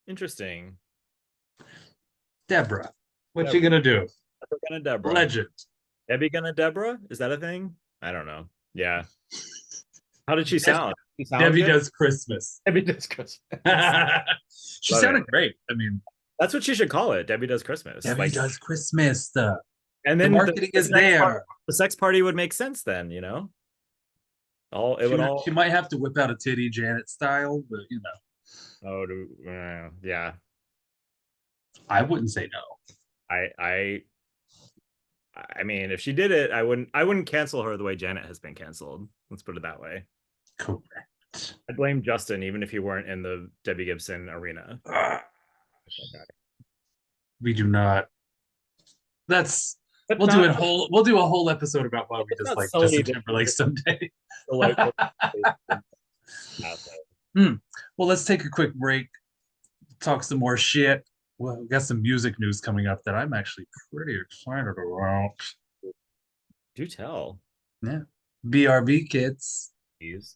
S2: Interesting.
S1: Deborah. What you
S2: Deborah.
S1: gonna do?
S2: Deborah gonna Deborah.
S1: Legend.
S2: Debbie gonna Deborah? Is that a thing? I don't know. Yeah. How did she sound? She sound
S1: Debbie
S2: good?
S1: does Christmas.
S2: Debbie does Christmas.
S1: She
S2: Love
S1: sounded
S2: it.
S1: great. I mean,
S2: That's what she should call it. Debbie does Christmas.
S1: Debbie
S2: Like,
S1: does Christmas.
S2: and
S1: The
S2: then
S1: marketing is there.
S2: the sex party would make sense then, you know? All it would all
S1: She might have to whip out a titty Janet style, but you know,
S2: yeah.
S1: I wouldn't say no.
S2: I I mean, if she did it, I wouldn't cancel her the way Janet has been canceled. Let's put it that way.
S1: Correct.
S2: I'd blame Justin even if he weren't in the Debbie Gibson arena.
S1: We do not. We'll do a whole episode about why we dislike Justin Timberlake someday. Well, let's take a quick break, talk some more shit. Well, we got some music news coming up that I'm actually pretty excited about.
S2: Do tell.
S1: Yeah. BRB kids.
S2: Please.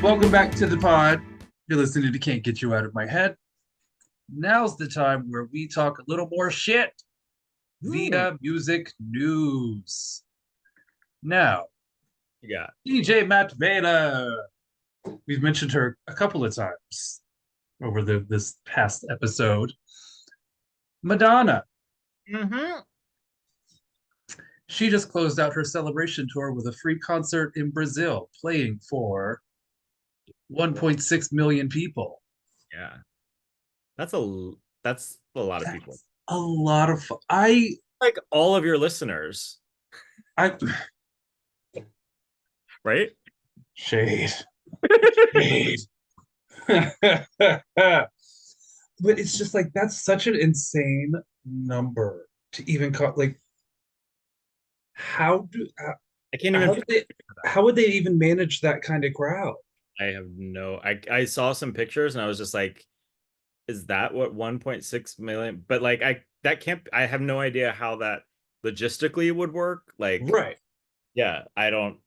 S1: Welcome back to the pod. You're listening to Can't Get You Out of My Head. Now's the time where we talk a little more shit via music news. Now,
S2: You got
S1: DJ Matveda. We've mentioned her a couple of times over this past episode. Madonna.
S2: Mm-hmm.
S1: She just closed out her celebration tour with a free concert in Brazil, playing for 1.6 million people.
S2: Yeah. That's a lot of people.
S1: A lot of fun.
S2: Like all of your listeners. Right?
S1: Shade. Shade. But it's just like that's such an insane number to even call. Like, how would they even manage that kind of crowd?
S2: I have no. I saw some pictures and I was just like, is that what 1.6 million? But like that can't. I have no idea how that logistically would work. Like,
S1: right?
S2: Yeah, I don't.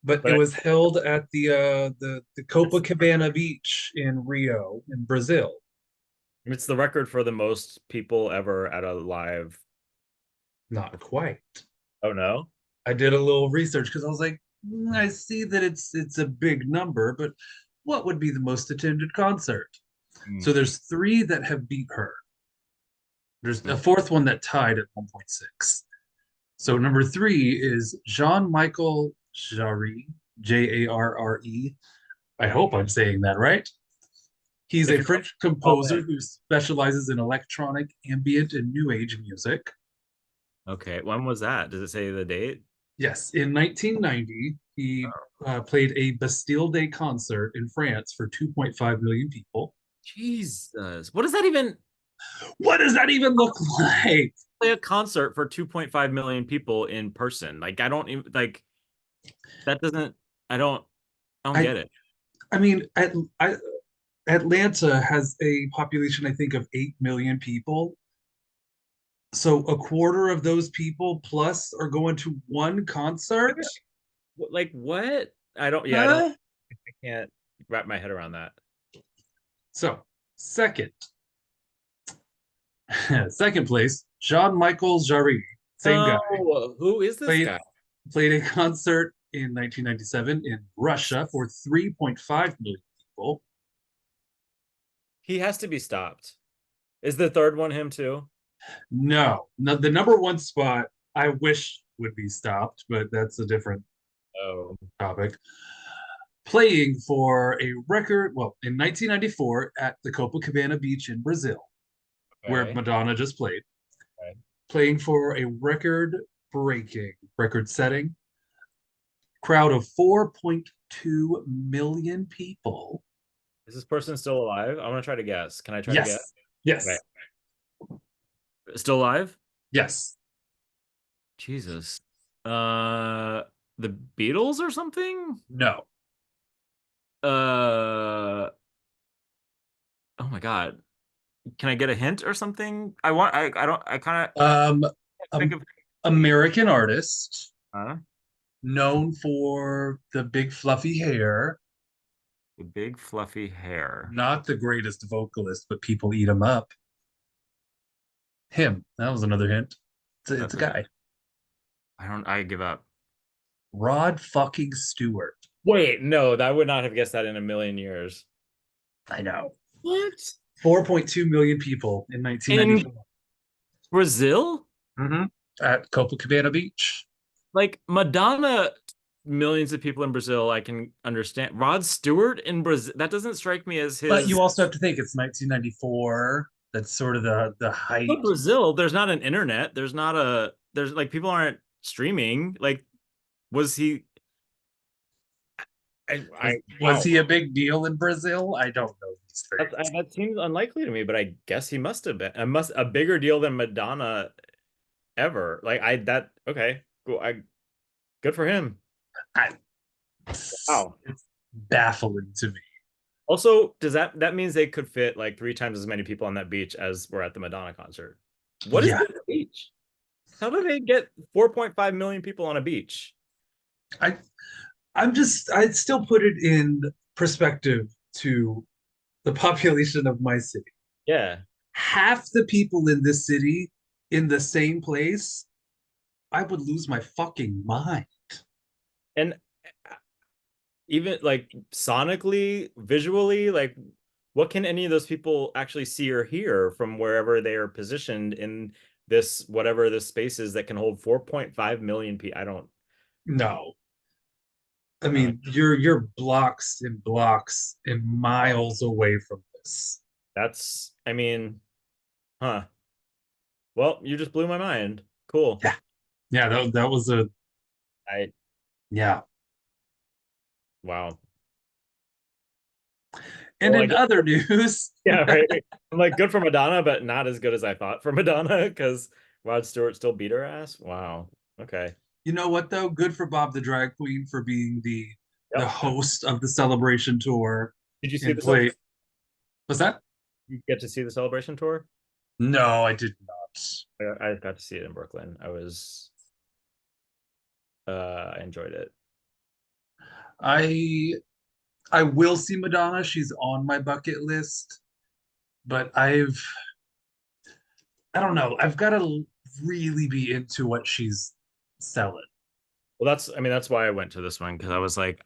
S1: But it was held at the Copacabana beach in Rio, in Brazil.
S2: It's the record for the most people ever at a live.
S1: Not quite.
S2: Oh no!
S1: I did a little research because I was like, I see that it's a big number, but what would be the most attended concert? So there's 3 that have beat her. There's a 4th one that tied at 1.6. So number 3 is Jean-Michel Jarre, Jarre. I hope I'm saying that right. He's a French composer who specializes in electronic, ambient, and new age music.
S2: Okay, when was that? Does it say the date?
S1: Yes, in 1990, he played a Bastille Day concert in France for 2.5 million people.
S2: Jesus, what does that even
S1: look like?
S2: Play a concert for 2.5 million people in person. Like, I don't even like that. Doesn't I don't get it.
S1: I mean, Atlanta has a population, I think, of 8 million people. So a quarter of those people plus are going to one concert.
S2: Like what? I can't wrap my head around that.
S1: So second place, Jean-Michel Jarre, same guy.
S2: Who is this guy?
S1: Played a concert in 1997 in Russia for 3.5 million people.
S2: He has to be stopped. Is the third one him too?
S1: No, the number 1 spot I wish would be stopped, but that's a different topic. Playing for a record, in 1994 at the Copacabana beach in Brazil, where Madonna just played, playing for a record-setting crowd of 4.2 million people.
S2: Is this person still alive? I'm gonna try to guess. Can I try to guess?
S1: Yes.
S2: Right.
S1: Yes.
S2: Still alive?
S1: Yes.
S2: Jesus. Uh, the Beatles or something?
S1: No.
S2: Uh, oh my God. Can I get a hint or something? I don't, I kind of
S1: Um,
S2: think of,
S1: American artist,
S2: huh?
S1: known for the big fluffy hair.
S2: The big fluffy hair.
S1: Not the greatest vocalist, but people eat him up. Him. That was another hint. It's a
S2: That's a,
S1: guy.
S2: I give up.
S1: Rod fucking Stewart.
S2: Wait, no, I would not have guessed that in a million years.
S1: I know.
S2: What?
S1: 4.2 million people in
S2: In
S1: 1994.
S2: Brazil?
S1: Mm-hmm. At Copacabana Beach.
S2: Like Madonna, millions of people in Brazil, I can understand. Rod Stewart in Brazil, that doesn't strike me as
S1: But
S2: his.
S1: you also have to think it's 1994. That's sort of the
S2: But
S1: height.
S2: Brazil, there's not an internet. There's like people aren't streaming. Like, was he?
S1: Was
S2: Wow.
S1: he a big deal in Brazil? I don't know these things.
S2: That seems unlikely to me, but I guess he must have been a bigger deal than Madonna ever. Okay, cool. Good for him.
S1: I,
S2: Wow.
S1: it's baffling to me.
S2: Also, that means they could fit like 3 times as many people on that beach as were at the Madonna concert? What is
S1: Yeah,
S2: this beach? How do they get 4.5 million people on a beach?
S1: I I'd still put it in perspective to the population of my city.
S2: Yeah.
S1: Half the people in this city in the same place, I would lose my fucking mind.
S2: And even like sonically, visually, like what can any of those people actually see or hear from wherever they are positioned in this whatever this space is that can hold 4.5 million people? I don't
S1: No. I
S2: I don't
S1: mean, you're blocks and blocks and miles away from this.
S2: that's I mean, huh. Well, you just blew my mind. Cool.
S1: Yeah. Yeah, that was a
S2: I
S1: yeah.
S2: wow.
S1: And
S2: Well, I
S1: in
S2: guess
S1: other news,
S2: yeah, right. I'm like good for Madonna, but not as good as I thought for Madonna because Rod Stewart still beat her ass. Wow. Okay.
S1: you know what though? Good for Bob the drag queen for being the
S2: Yep.
S1: host of the celebration tour
S2: Did you see
S1: and
S2: the
S1: play. Was that?
S2: you get to see the celebration tour?
S1: No, I did not.
S2: I got to see it in Brooklyn. I enjoyed it.
S1: I I will see Madonna. She's on my bucket list, but I don't know. I've got to really be into what she's selling.
S2: Well, I mean, that's why I went to this one because I was like,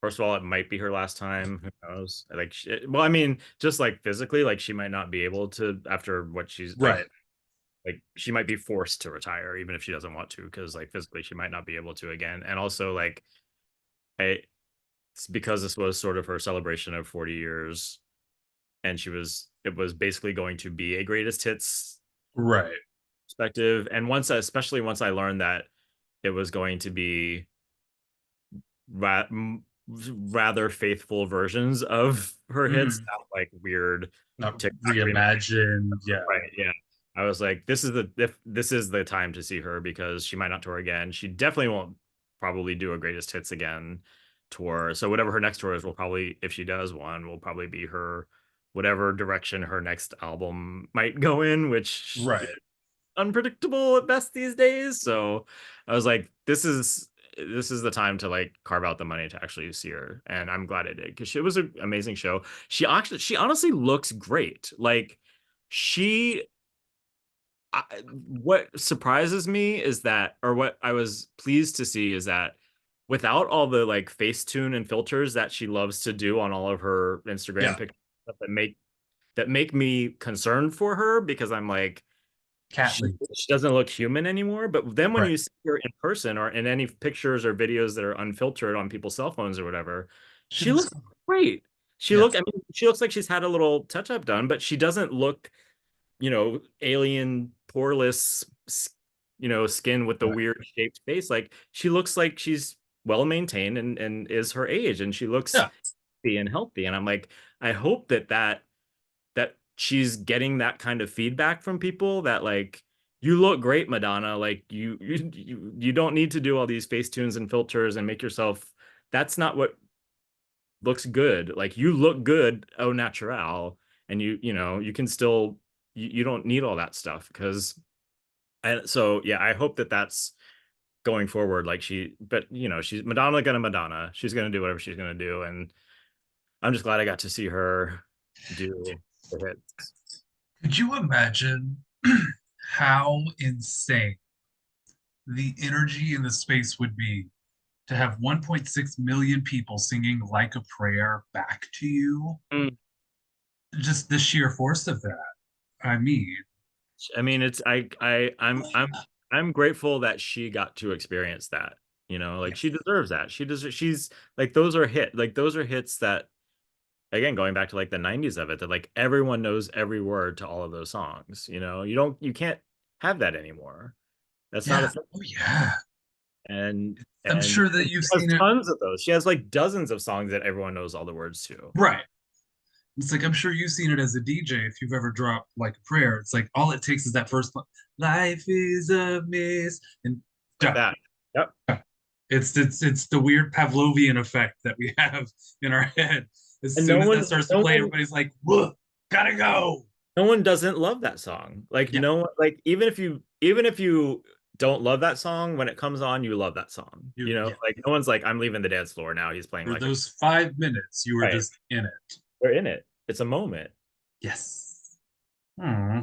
S2: first of all, it might be her last time. Who knows? Well, I mean, just like physically, like she might not be able to after what she's
S1: Right.
S2: like she might be forced to retire even if she doesn't want to because like physically she might not be able to again. And also like, I, it's because this was sort of her celebration of 40 years and it was basically going to be a greatest hits
S1: Right.
S2: perspective. And especially once I learned that it was going to be ra- rather faithful versions of her hits,
S1: Mhm.
S2: not like weird
S1: Not
S2: TikTok remix.
S1: reimagined. Yeah.
S2: Right? Yeah. I was like, this is the time to see her because she might not tour again. She definitely won't probably do a greatest hits again tour. So whatever her next tour is, will probably, if she does one, will probably be her whatever direction her next album might go in, which
S1: Right.
S2: unpredictable at best these days. So I was like, this is the time to like carve out the money to actually see her, and I'm glad I did because it was an amazing show. She honestly looks great. Like she, what surprises me is that, or what I was pleased to see is that without all the like Facetune and filters that she loves to do on all of her Instagram
S1: Yeah.
S2: pictures that make me concerned for her because I'm like
S1: Catley.
S2: she doesn't look human anymore. But then when
S1: Right.
S2: you see her in person or in any pictures or videos that are unfiltered on people's cell phones or whatever,
S1: She
S2: she
S1: looks
S2: looks great.
S1: yes.
S2: I mean, she looks like she's had a little touch up done, but she doesn't look, alien, poreless, skin with the
S1: Right.
S2: weird shaped face. Like she looks like she's well maintained and is her age, and she looks
S1: Yeah.
S2: and healthy. And I'm like, I hope that she's getting that kind of feedback from people that like, you look great, Madonna. Like you don't need to do all these face tunes and filters and make yourself. That's not what looks good. Like you look good au natural, and you know you can still you don't need all that stuff because. And so yeah, I hope that that's going forward. Like but you know, she's Madonna. She's gonna do whatever she's gonna do, and I'm just glad I got to see her do the hits.
S1: Could you imagine how insane the energy in the space would be to have 1.6 million people singing like a prayer back to you?
S2: Mm.
S1: Just the sheer force of that. I mean,
S2: I mean, it's I'm grateful that she got to experience that. You know, like she
S1: yes.
S2: deserves that. She's like those are hits that again going back to like the 90s of it that like everyone knows every word to all of those songs. You know, you can't have that anymore. That's not a
S1: Yeah.
S2: thing.
S1: Oh, yeah.
S2: And
S1: I'm
S2: and
S1: sure that
S2: she
S1: you've
S2: has
S1: seen it.
S2: tons of those. She has like dozens of songs that everyone knows all the words to.
S1: Right. It's like, I'm sure you've seen it as a DJ if you've ever dropped like a prayer. It's like, all it takes is that first line, life is a miss, and
S2: Like
S1: done.
S2: that. Yep.
S1: It's the weird Pavlovian effect that we have in our head. As
S2: And
S1: soon as that starts to play, everybody's like, "Whoa, gotta go!"
S2: no one doesn't love that song. Like
S1: Yeah,
S2: no one, like even if you don't love that song, when it comes on, you love that song. You know,
S1: yeah.
S2: like no one's like, I'm leaving the dance floor now. He's playing
S1: For
S2: like a
S1: those 5 minutes, you were
S2: right.
S1: just in it.
S2: We're in it. It's a moment.
S1: Yes. Hmm.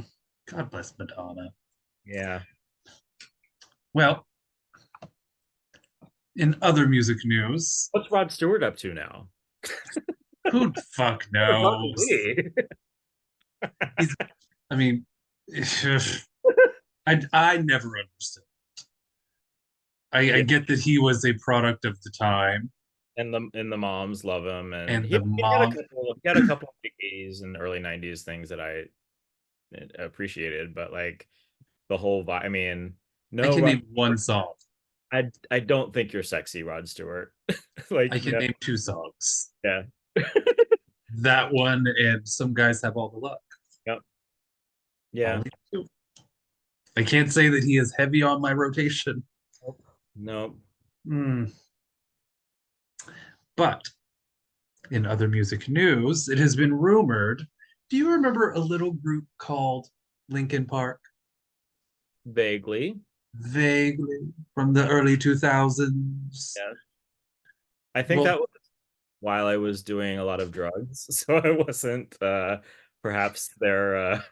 S1: God bless Madonna.
S2: Yeah.
S1: Well, in other music news,
S2: What's Rod Stewart up to now?
S1: who the fuck knows?
S2: Probably.
S1: He's, I mean, I never understood. I
S2: Yeah.
S1: get that he was a product of the time
S2: And the moms love him, and
S1: and
S2: he,
S1: the
S2: he had a
S1: mom.
S2: couple he had a couple of the 80s and early 90s things that I appreciated, but like the whole vibe. I mean,
S1: I
S2: no,
S1: can
S2: Rod
S1: name one song.
S2: I don't think you're sexy, Rod Stewart. Like,
S1: I can
S2: no,
S1: name two songs.
S2: yeah.
S1: That one and Some Guys Have All the Luck.
S2: Yep. Yeah.
S1: Only two. I can't say that he is heavy on my rotation.
S2: No.
S1: Hmm. But in other music news, it has been rumored. Do you remember a little group called Linkin Park?
S2: Vaguely.
S1: Vaguely from the early 2000s.
S2: Yeah. I think
S1: Well,
S2: that was while I was doing a lot of drugs, so I wasn't perhaps they weren't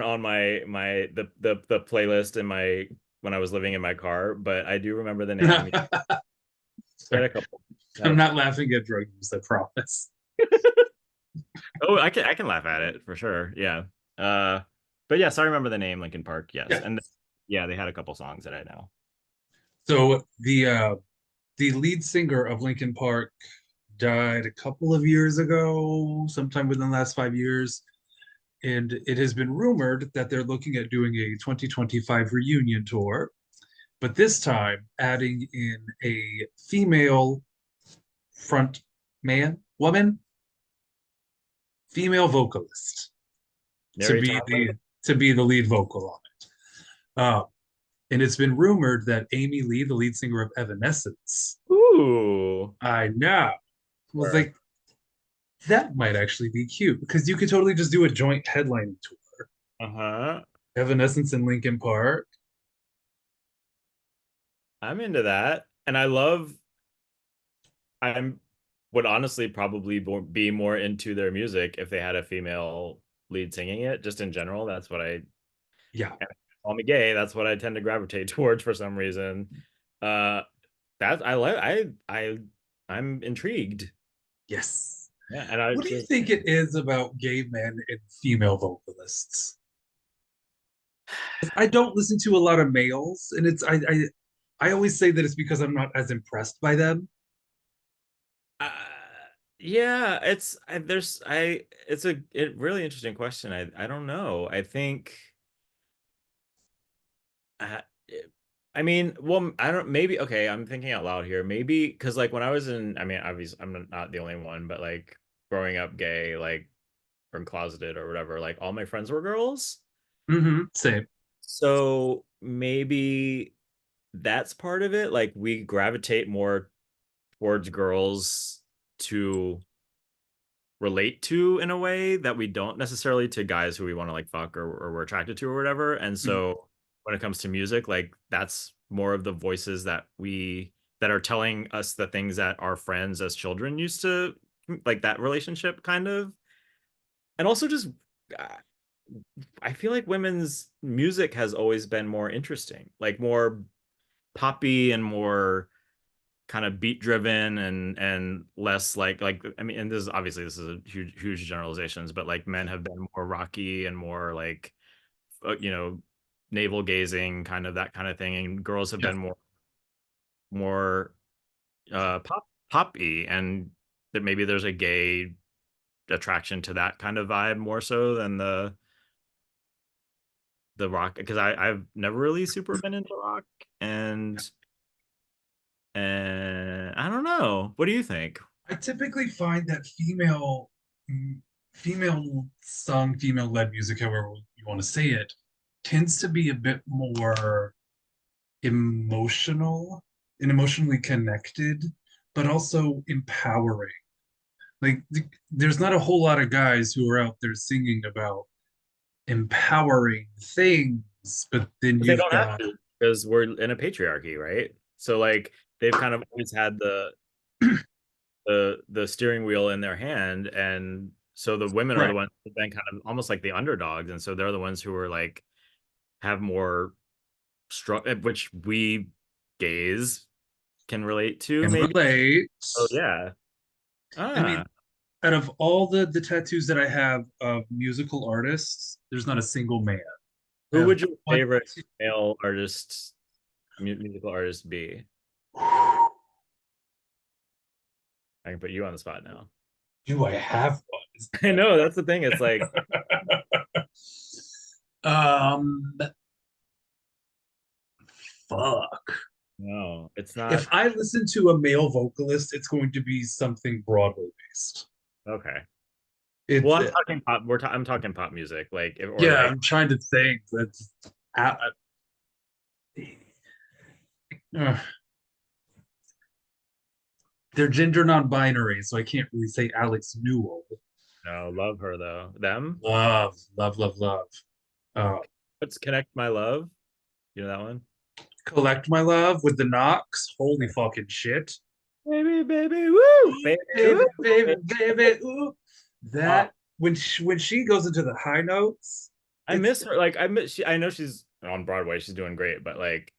S2: on the playlist in my when I was living in my car, but I do remember the name. He had
S1: sorry.
S2: a couple. Had
S1: I'm
S2: a
S1: not laughing at drug use, I promise.
S2: Oh, I can laugh at it for sure. Yeah. But yes, I remember the name Linkin Park. Yes,
S1: Yeah.
S2: and yeah, they had a couple songs that I know.
S1: So the lead singer of Linkin Park died a couple of years ago, sometime within the last 5 years. And it has been rumored that they're looking at doing a 2025 reunion tour, but this time adding in a female front woman, female vocalist to
S2: Mary
S1: be
S2: Todd.
S1: the lead vocal on it. And it's been rumored that Amy Lee, the lead singer of Evanescence,
S2: Ooh.
S1: I know, was
S2: Sure.
S1: like, that might actually be cute because you could totally just do a joint headlining tour.
S2: Uh-huh.
S1: Evanescence in Linkin Park.
S2: I'm into that. And I'm would honestly probably be more into their music if they had a female lead singing it, just in general. That's what I
S1: Yeah.
S2: call me gay. That's what I tend to gravitate towards for some reason. Uh that I like I'm intrigued.
S1: Yes.
S2: Yeah, and I
S1: What do you
S2: just
S1: think it is about gay men and female vocalists? I don't listen to a lot of males, and I always say that it's because I'm not as impressed by them.
S2: uh, yeah, it's a really interesting question. I don't know. I think uh, I mean, well, I don't, maybe, okay, I'm thinking out loud here. Maybe because like when I was in, I mean, obviously I'm not the only one, but like growing up gay, like or closeted or whatever, like all my friends were girls.
S1: Same.
S2: So maybe that's part of it. Like we gravitate more towards girls to relate to in a way that we don't necessarily to guys who we want to like fuck or we're attracted to or whatever. And
S1: Mhm.
S2: so when it comes to music, like that's more of the voices that are telling us the things that our friends as children used to like that relationship kind of. And also just uh, I feel like women's music has always been more interesting, like more poppy and more kind of beat driven and less like I mean, and this is obviously this is a huge generalizations, but like men have been more rocky and more like you know, navel gazing kind of that kind of thing, and girls have
S1: Yeah.
S2: been more poppy, and that maybe there's a gay attraction to that kind of vibe more so than the rock because I've never really super been into rock and I don't know. What do you think?
S1: I typically find that mm, female sung, female led music, however you want to say it, tends to be a bit more emotional and emotionally connected, but also empowering. Like, there's not a whole lot of guys who are out there singing about empowering things, but then
S2: But they
S1: you've
S2: don't have
S1: got
S2: to because we're in a patriarchy, right? So like they've kind of always had the steering wheel in their hand, and so the women are the
S1: right.
S2: ones who've been kind of almost like the underdogs, and so they're the ones who are like have more strong, which we gays can relate to,
S1: And
S2: maybe.
S1: relate.
S2: Oh yeah.
S1: I
S2: Ah,
S1: mean, out of all the tattoos that I have of musical artists, there's not a single man. I
S2: who
S1: have
S2: would your
S1: one.
S2: favorite male artist, musical artist be? I can put you on the spot now.
S1: Do I have
S2: I know that's the thing. It's like,
S1: one? Fuck.
S2: no, it's not
S1: If I listen to a male vocalist, it's going to be something Broadway based.
S2: okay. Well,
S1: It's
S2: I'm talking pop. I'm talking pop music, like or
S1: yeah.
S2: like
S1: I'm trying to think. That's uh, uh, they're gender non-binary, so I can't really say Alex Newell.
S2: no, love her though. Them.
S1: Love, love, love, love. Uh,
S2: Let's connect my love. You know that one?
S1: Collect My Love with the Knox. Holy fucking shit.
S2: Baby, baby, woo, baby,
S1: Baby,
S2: woo.
S1: baby,
S2: Baby.
S1: baby. Ooh.
S2: Uh,
S1: That when she goes into the high notes,
S2: I
S1: it's
S2: miss her. Like I miss. I know she's on Broadway. She's doing great, but like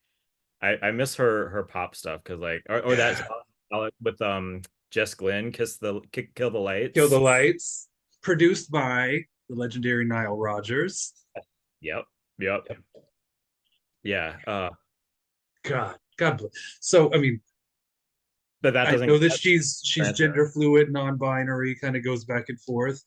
S2: I miss her pop stuff because like or that
S1: yeah.
S2: song with Jess Glynn, Kill the
S1: Kill the
S2: Lights.
S1: Lights, produced by the legendary Nile Rodgers.
S2: Yep, yep, yeah.
S1: God bless. So I mean,
S2: But that
S1: I
S2: doesn't
S1: know that she's
S2: answer.
S1: gender fluid, non-binary, kind of goes back and forth.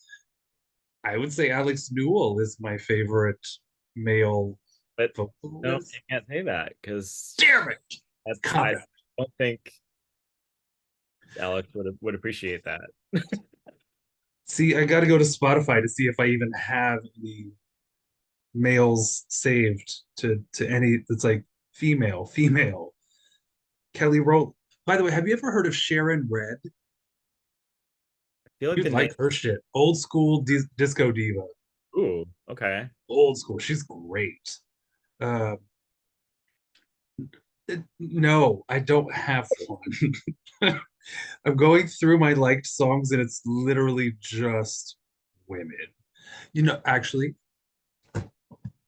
S1: I would say Alex Newell is my favorite male
S2: But no,
S1: vocalist.
S2: you can't say that because
S1: Damn it!
S2: that's
S1: Calm
S2: I
S1: down.
S2: don't think Alex would appreciate that.
S1: See, I got to go to Spotify to see if I even have any males saved to any that's like female. Kelly Rowland. By the way, have you ever heard of Sharon Red?
S2: I feel like the
S1: You'd
S2: name.
S1: like her shit. Old school disco diva.
S2: Ooh, okay.
S1: Old school. She's great. Uh, no, I don't have one. I'm going through my liked songs and it's literally just women. Actually,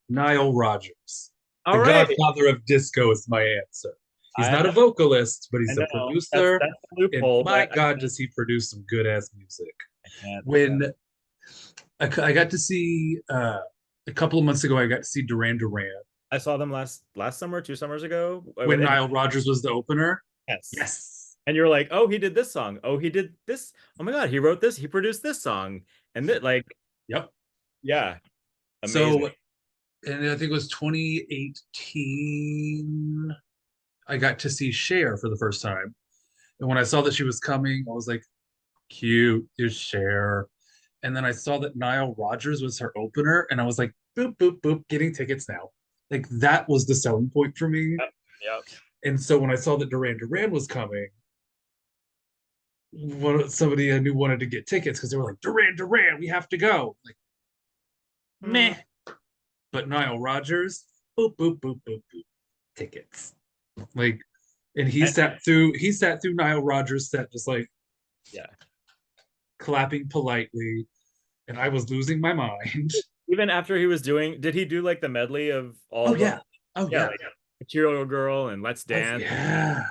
S1: Nile Rodgers, the
S2: All right.
S1: godfather of disco, is my answer. He's
S2: I
S1: not a
S2: know.
S1: vocalist, but
S2: I
S1: he's a
S2: know.
S1: producer.
S2: That's the
S1: And
S2: loophole,
S1: my
S2: but
S1: God, does he produce some good ass music?
S2: I can't.
S1: When I got to see a couple of months ago, I got to see Duran Duran
S2: I saw them last summer, 2 summers ago.
S1: when
S2: And
S1: Nile Rodgers was the opener.
S2: yes.
S1: Yes.
S2: And you're like, oh, he did this song. Oh, he did this. Oh my God, he wrote this. He produced this song. And that, like,
S1: Yep.
S2: yeah, amazing.
S1: So, and I think it was 2018. I got to see Cher for the first time. And when I saw that she was coming, I was like, cute is Cher. And then I saw that Nile Rodgers was her opener, and I was like, boop, boop, boop, getting tickets now. Like that was the selling point for me.
S2: Yep. Yep.
S1: And so when I saw that Duran Duran was coming, somebody I knew wanted to get tickets because they were like, Duran Duran, we have to go. Like, meh. But Nile Rodgers, boop, boop, boop, boop, boop, tickets. Like, and he sat through Nile Rodgers' set just like
S2: Yeah.
S1: clapping politely, and I was losing my mind.
S2: Even after he was doing, did he do like the medley of all
S1: Oh
S2: of
S1: yeah.
S2: them?
S1: Oh
S2: Yeah,
S1: yeah.
S2: like Material Girl and Let's
S1: Oh
S2: Dance.
S1: yeah.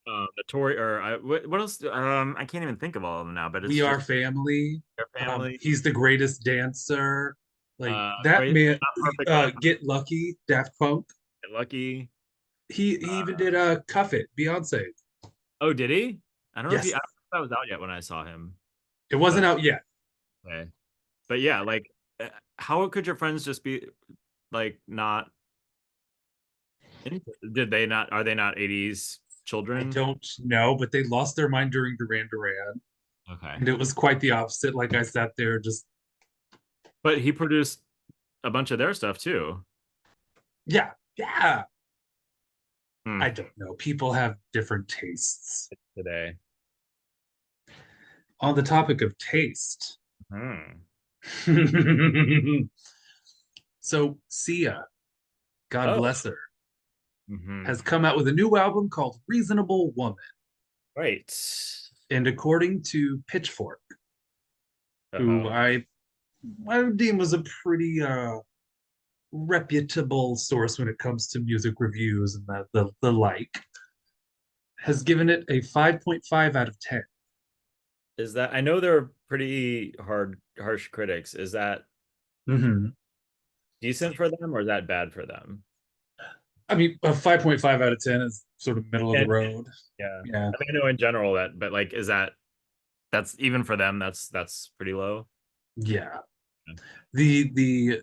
S2: The Tory or what else? I can't even think of all of them now. But it's
S1: We Are
S2: just
S1: Family.
S2: their family.
S1: He's the greatest dancer. Like that
S2: Great,
S1: man.
S2: Not Perfect. But
S1: Get Lucky, Daft Punk.
S2: Lucky.
S1: He even did Cuff It, Beyonce.
S2: Oh, did he? I don't know if
S1: Yes.
S2: I don't know if that was out yet when I saw him.
S1: It wasn't
S2: But
S1: out yet.
S2: okay. But yeah, like, how could your friends just be like not? Did they not? Are they not 80s
S1: I
S2: children?
S1: don't know, but they lost their mind during Duran Duran.
S2: Okay.
S1: And it was quite the opposite. Like I sat there just,
S2: But he produced a bunch of their stuff too.
S1: yeah, yeah.
S2: Hmm.
S1: I don't know. People have different tastes.
S2: Today.
S1: On the topic of taste.
S2: Hmm.
S1: So Sia, God
S2: Oh.
S1: bless her,
S2: Hmm.
S1: has come out with a new album called Reasonable Woman.
S2: Right.
S1: And according to Pitchfork, who
S2: Uh-oh.
S1: I deem was a pretty reputable source when it comes to music reviews and the like, has given it a 5.5 out of 10.
S2: Is that I know they're pretty harsh critics. Is that
S1: Mm-hmm.
S2: decent for them or is that bad for them?
S1: I mean, a 5.5 out of 10 is sort of middle of the
S2: And
S1: road.
S2: yeah.
S1: Yeah.
S2: I mean, I know in general that, but like, is that's even for them, that's pretty low.
S1: Yeah.
S2: Yeah.
S1: The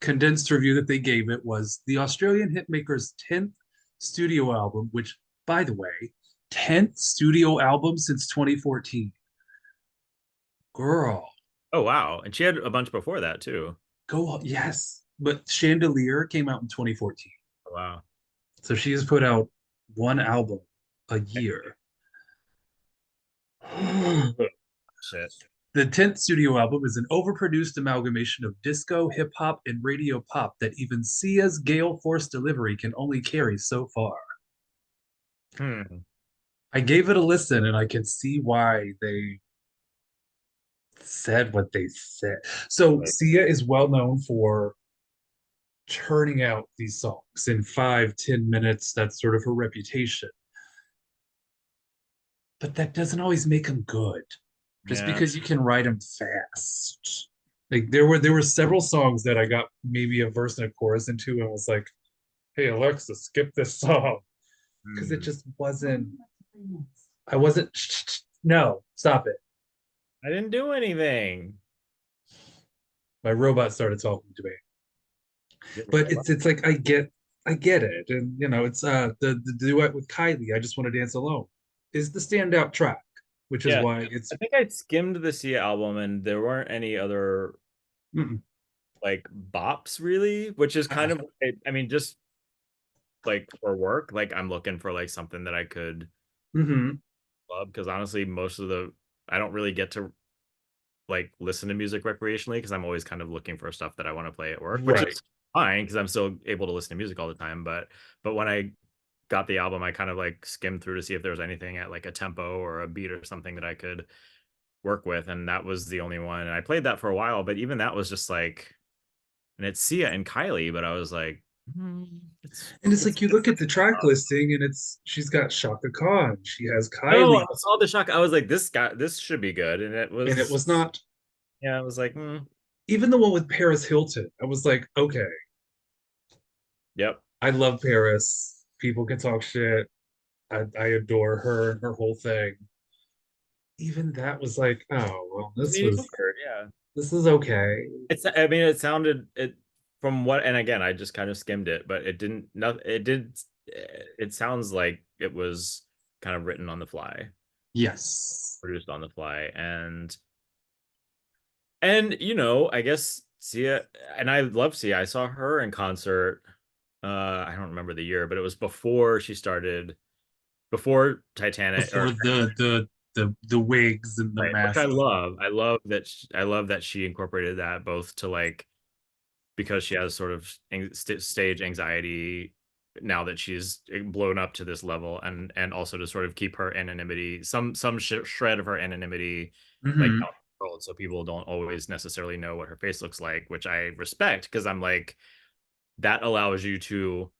S1: condensed review that they gave it was the Australian hitmaker's 10th studio album, which, by the way, 10th studio album since 2014. Girl,
S2: Oh wow. And she had a bunch before that too.
S1: go, yes. But Chandelier came out in 2014.
S2: Oh, wow.
S1: So she has put out one album a year.
S2: Shit.
S1: The 10th studio album is an overproduced amalgamation of disco, hip hop, and radio pop that even Sia's gale force delivery can only carry so far.
S2: Hmm.
S1: I gave it a listen and I can see why they said what they said. So
S2: Right.
S1: Sia is well known for turning out these songs in 5, 10 minutes. That's sort of her reputation. But that doesn't always make them good. Just
S2: Yeah.
S1: because you can write them fast. Like there were several songs that I got maybe a verse and a chorus into and was like, hey Alexa, skip this song. Because it
S2: Hmm.
S1: just wasn't I wasn't no, stop it.
S2: I didn't do anything.
S1: My robot started talking to me. But it's like I get it. And you know, it's the duet with Kylie, I Just Want to Dance Alone, is the standout track, which is
S2: Yeah.
S1: why it's
S2: I think I skimmed the Sia album and there weren't any other
S1: mm-mm.
S2: like bops really, which is kind
S1: Uh-uh.
S2: of I mean, just like for work, like I'm looking for like something that I could
S1: Mm-hmm.
S2: club because honestly, most of the I don't really get to like listen to music recreationally because I'm always kind of looking for stuff that I want to play at work, which
S1: Right.
S2: is fine because I'm still able to listen to music all the time. But when I got the album, I kind of like skimmed through to see if there was anything at like a tempo or a beat or something that I could work with, and that was the only one. And I played that for a while, but even that was just like, and it's Sia and Kylie, but I was like,
S1: And it's
S2: it's
S1: like you look at the track listing and it's she's got Shaka Khan, she has
S2: oh,
S1: Kylie,
S2: I saw the shock. I was like, this should be good, and it
S1: and it
S2: was
S1: was not.
S2: yeah, I was like,
S1: Even the one with Paris Hilton, I was like, okay,
S2: yep.
S1: I love Paris. People can talk shit. I adore her and her whole thing. Even that was like, oh well,
S2: Mediocre, yeah.
S1: this is okay.
S2: I mean, it sounded it from what, and again, I just kind of skimmed it, but it didn't. No, it did. it sounds like it was kind of written on the fly,
S1: Yes.
S2: produced on the fly, and you know, I guess Sia, and I love Sia. I saw her in concert. I don't remember the year, but it was before she started, before Titanic, or
S1: Before the wigs and the
S2: right, which I
S1: masks.
S2: love. I love that she incorporated that both to like, because she has sort of stage anxiety now that she's blown up to this level, and also to sort of keep her anonymity, some shred of her anonymity, like
S1: Hmm.
S2: out in the world, so people don't always necessarily know what her face looks like, which I respect, because I'm like, that allows you to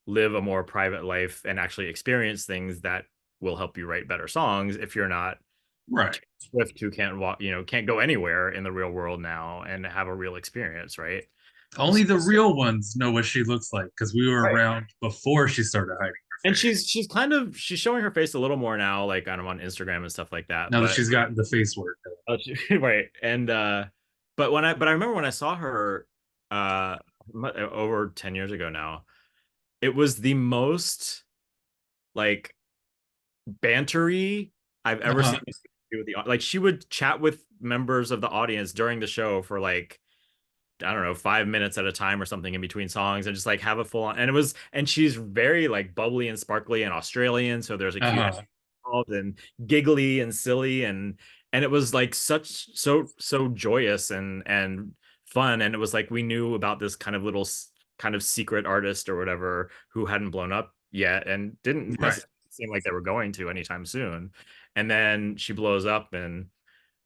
S2: live a more private life and actually experience things that will help you write better songs if you're not
S1: Right.
S2: Swift, who can't walk, you know, can't go anywhere in the real world now and have a real experience, right?
S1: Only the real ones know what she looks like because we were
S2: Right.
S1: around before she started hiding her
S2: And
S1: face.
S2: she's kind of, she's showing her face a little more now, like kind of on Instagram and stuff like that.
S1: Now that
S2: But
S1: she's gotten the face work.
S2: right. And but I remember when I saw her over 10 years ago now, it was the most like bantery I've ever
S1: Uh-huh.
S2: seen with the, like, she would chat with members of the audience during the show for like, I don't know, 5 minutes at a time or something in between songs, and just like have a full on. And it was, and she's very like bubbly and sparkly and Australian, so there's a cute
S1: Uh-huh.
S2: involved, and giggly and silly, and it was like such, so joyous and fun. And it was like we knew about this kind of little kind of secret artist or whatever who hadn't blown up yet and didn't
S1: Right.
S2: necessarily seem like they were going to anytime soon. And then she blows up, and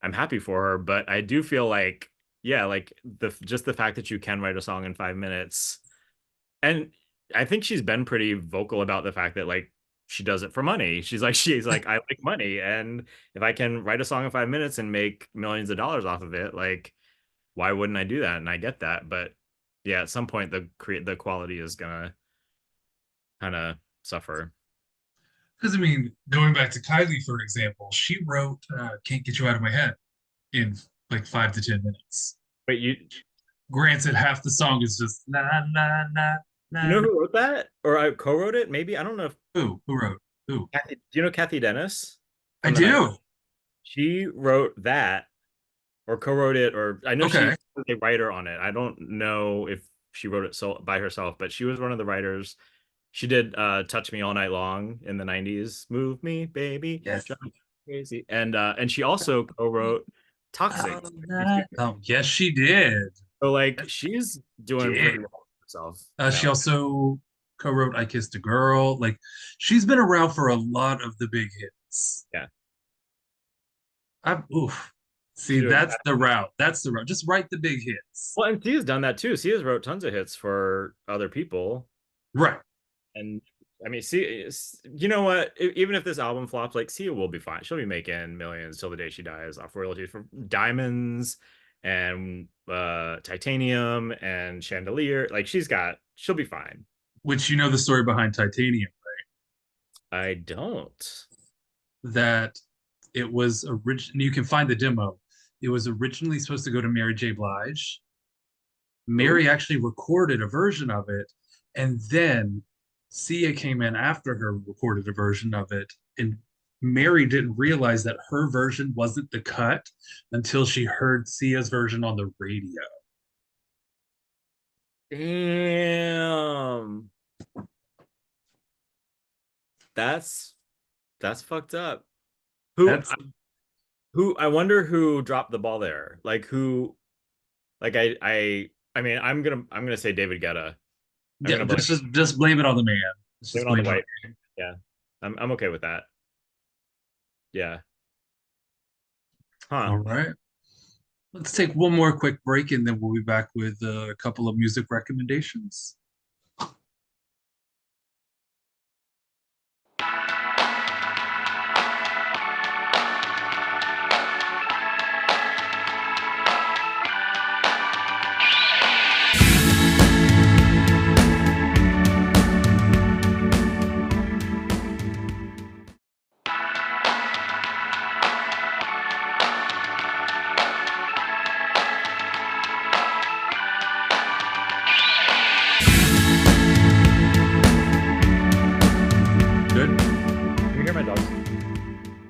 S2: I'm happy for her, but I do feel like, yeah, like the just the fact that you can write a song in 5 minutes, and I think she's been pretty vocal about the fact that like she does it for money. She's like, I like money, and if I can write a song in 5 minutes and make millions of dollars off of it, like why wouldn't I do that? And I get that, but yeah, at some point the quality is gonna kind of suffer.
S1: Because I mean, going back to Kylie, for example, she wrote "Can't Get You Out of My Head" in like 5 to 10 minutes.
S2: But
S1: Granted, half the song is just na na na
S2: you
S1: na
S2: know
S1: na.
S2: who wrote that, or I co-wrote it? Maybe, I don't know if
S1: Who wrote? Who?
S2: Kathy, do you know Kathy Dennis
S1: I
S2: from the 90s?
S1: do.
S2: She wrote that, or co-wrote it, or I know she
S1: Okay.
S2: was a writer on it. I don't know if she wrote it so by herself, but she was one of the writers. She did Touch Me All Night Long in the 90s. Move me, baby,
S1: Yes.
S2: drive me crazy. And she also co-wrote Toxic.
S1: Oh, yes, she did.
S2: So like
S1: Yes,
S2: she's
S1: she
S2: doing
S1: did.
S2: pretty well for herself
S1: She
S2: now.
S1: also co-wrote "I Kissed a Girl." Like, she's been around for a lot of the big hits.
S2: Yeah.
S1: Oof. See,
S2: She's doing
S1: that's the route. That's the route. Just write the big hits.
S2: well, and Sia's done that too. Sia's wrote tons of hits for other people.
S1: Right.
S2: And I mean, see, you know what? Even if this album flops, like Sia will be fine. She'll be making millions till the day she dies off royalties from Diamonds and Titanium and Chandelier. Like she'll be fine.
S1: Which you know the story behind Titanium,
S2: I don't.
S1: that it was originally, you can find the demo. It was originally supposed to go to Mary J. Blige.
S2: Oh,
S1: Mary actually recorded a version of it, and then Sia came in after her, recorded a version of it, and Mary didn't realize that her version wasn't the cut until she heard Sia's version on the radio.
S2: damn. That's that's fucked up. Who
S1: That's
S2: who I wonder who dropped the ball there. Like who, like I mean, I'm gonna say David Guetta. I'm
S1: Yeah,
S2: gonna blame
S1: just blame it on the man.
S2: blame
S1: Just
S2: it on the
S1: blame it on
S2: white. Yeah. I'm okay with that. Yeah. Huh.
S1: All right. Let's take one more quick break and then we'll be back with a couple of music recommendations.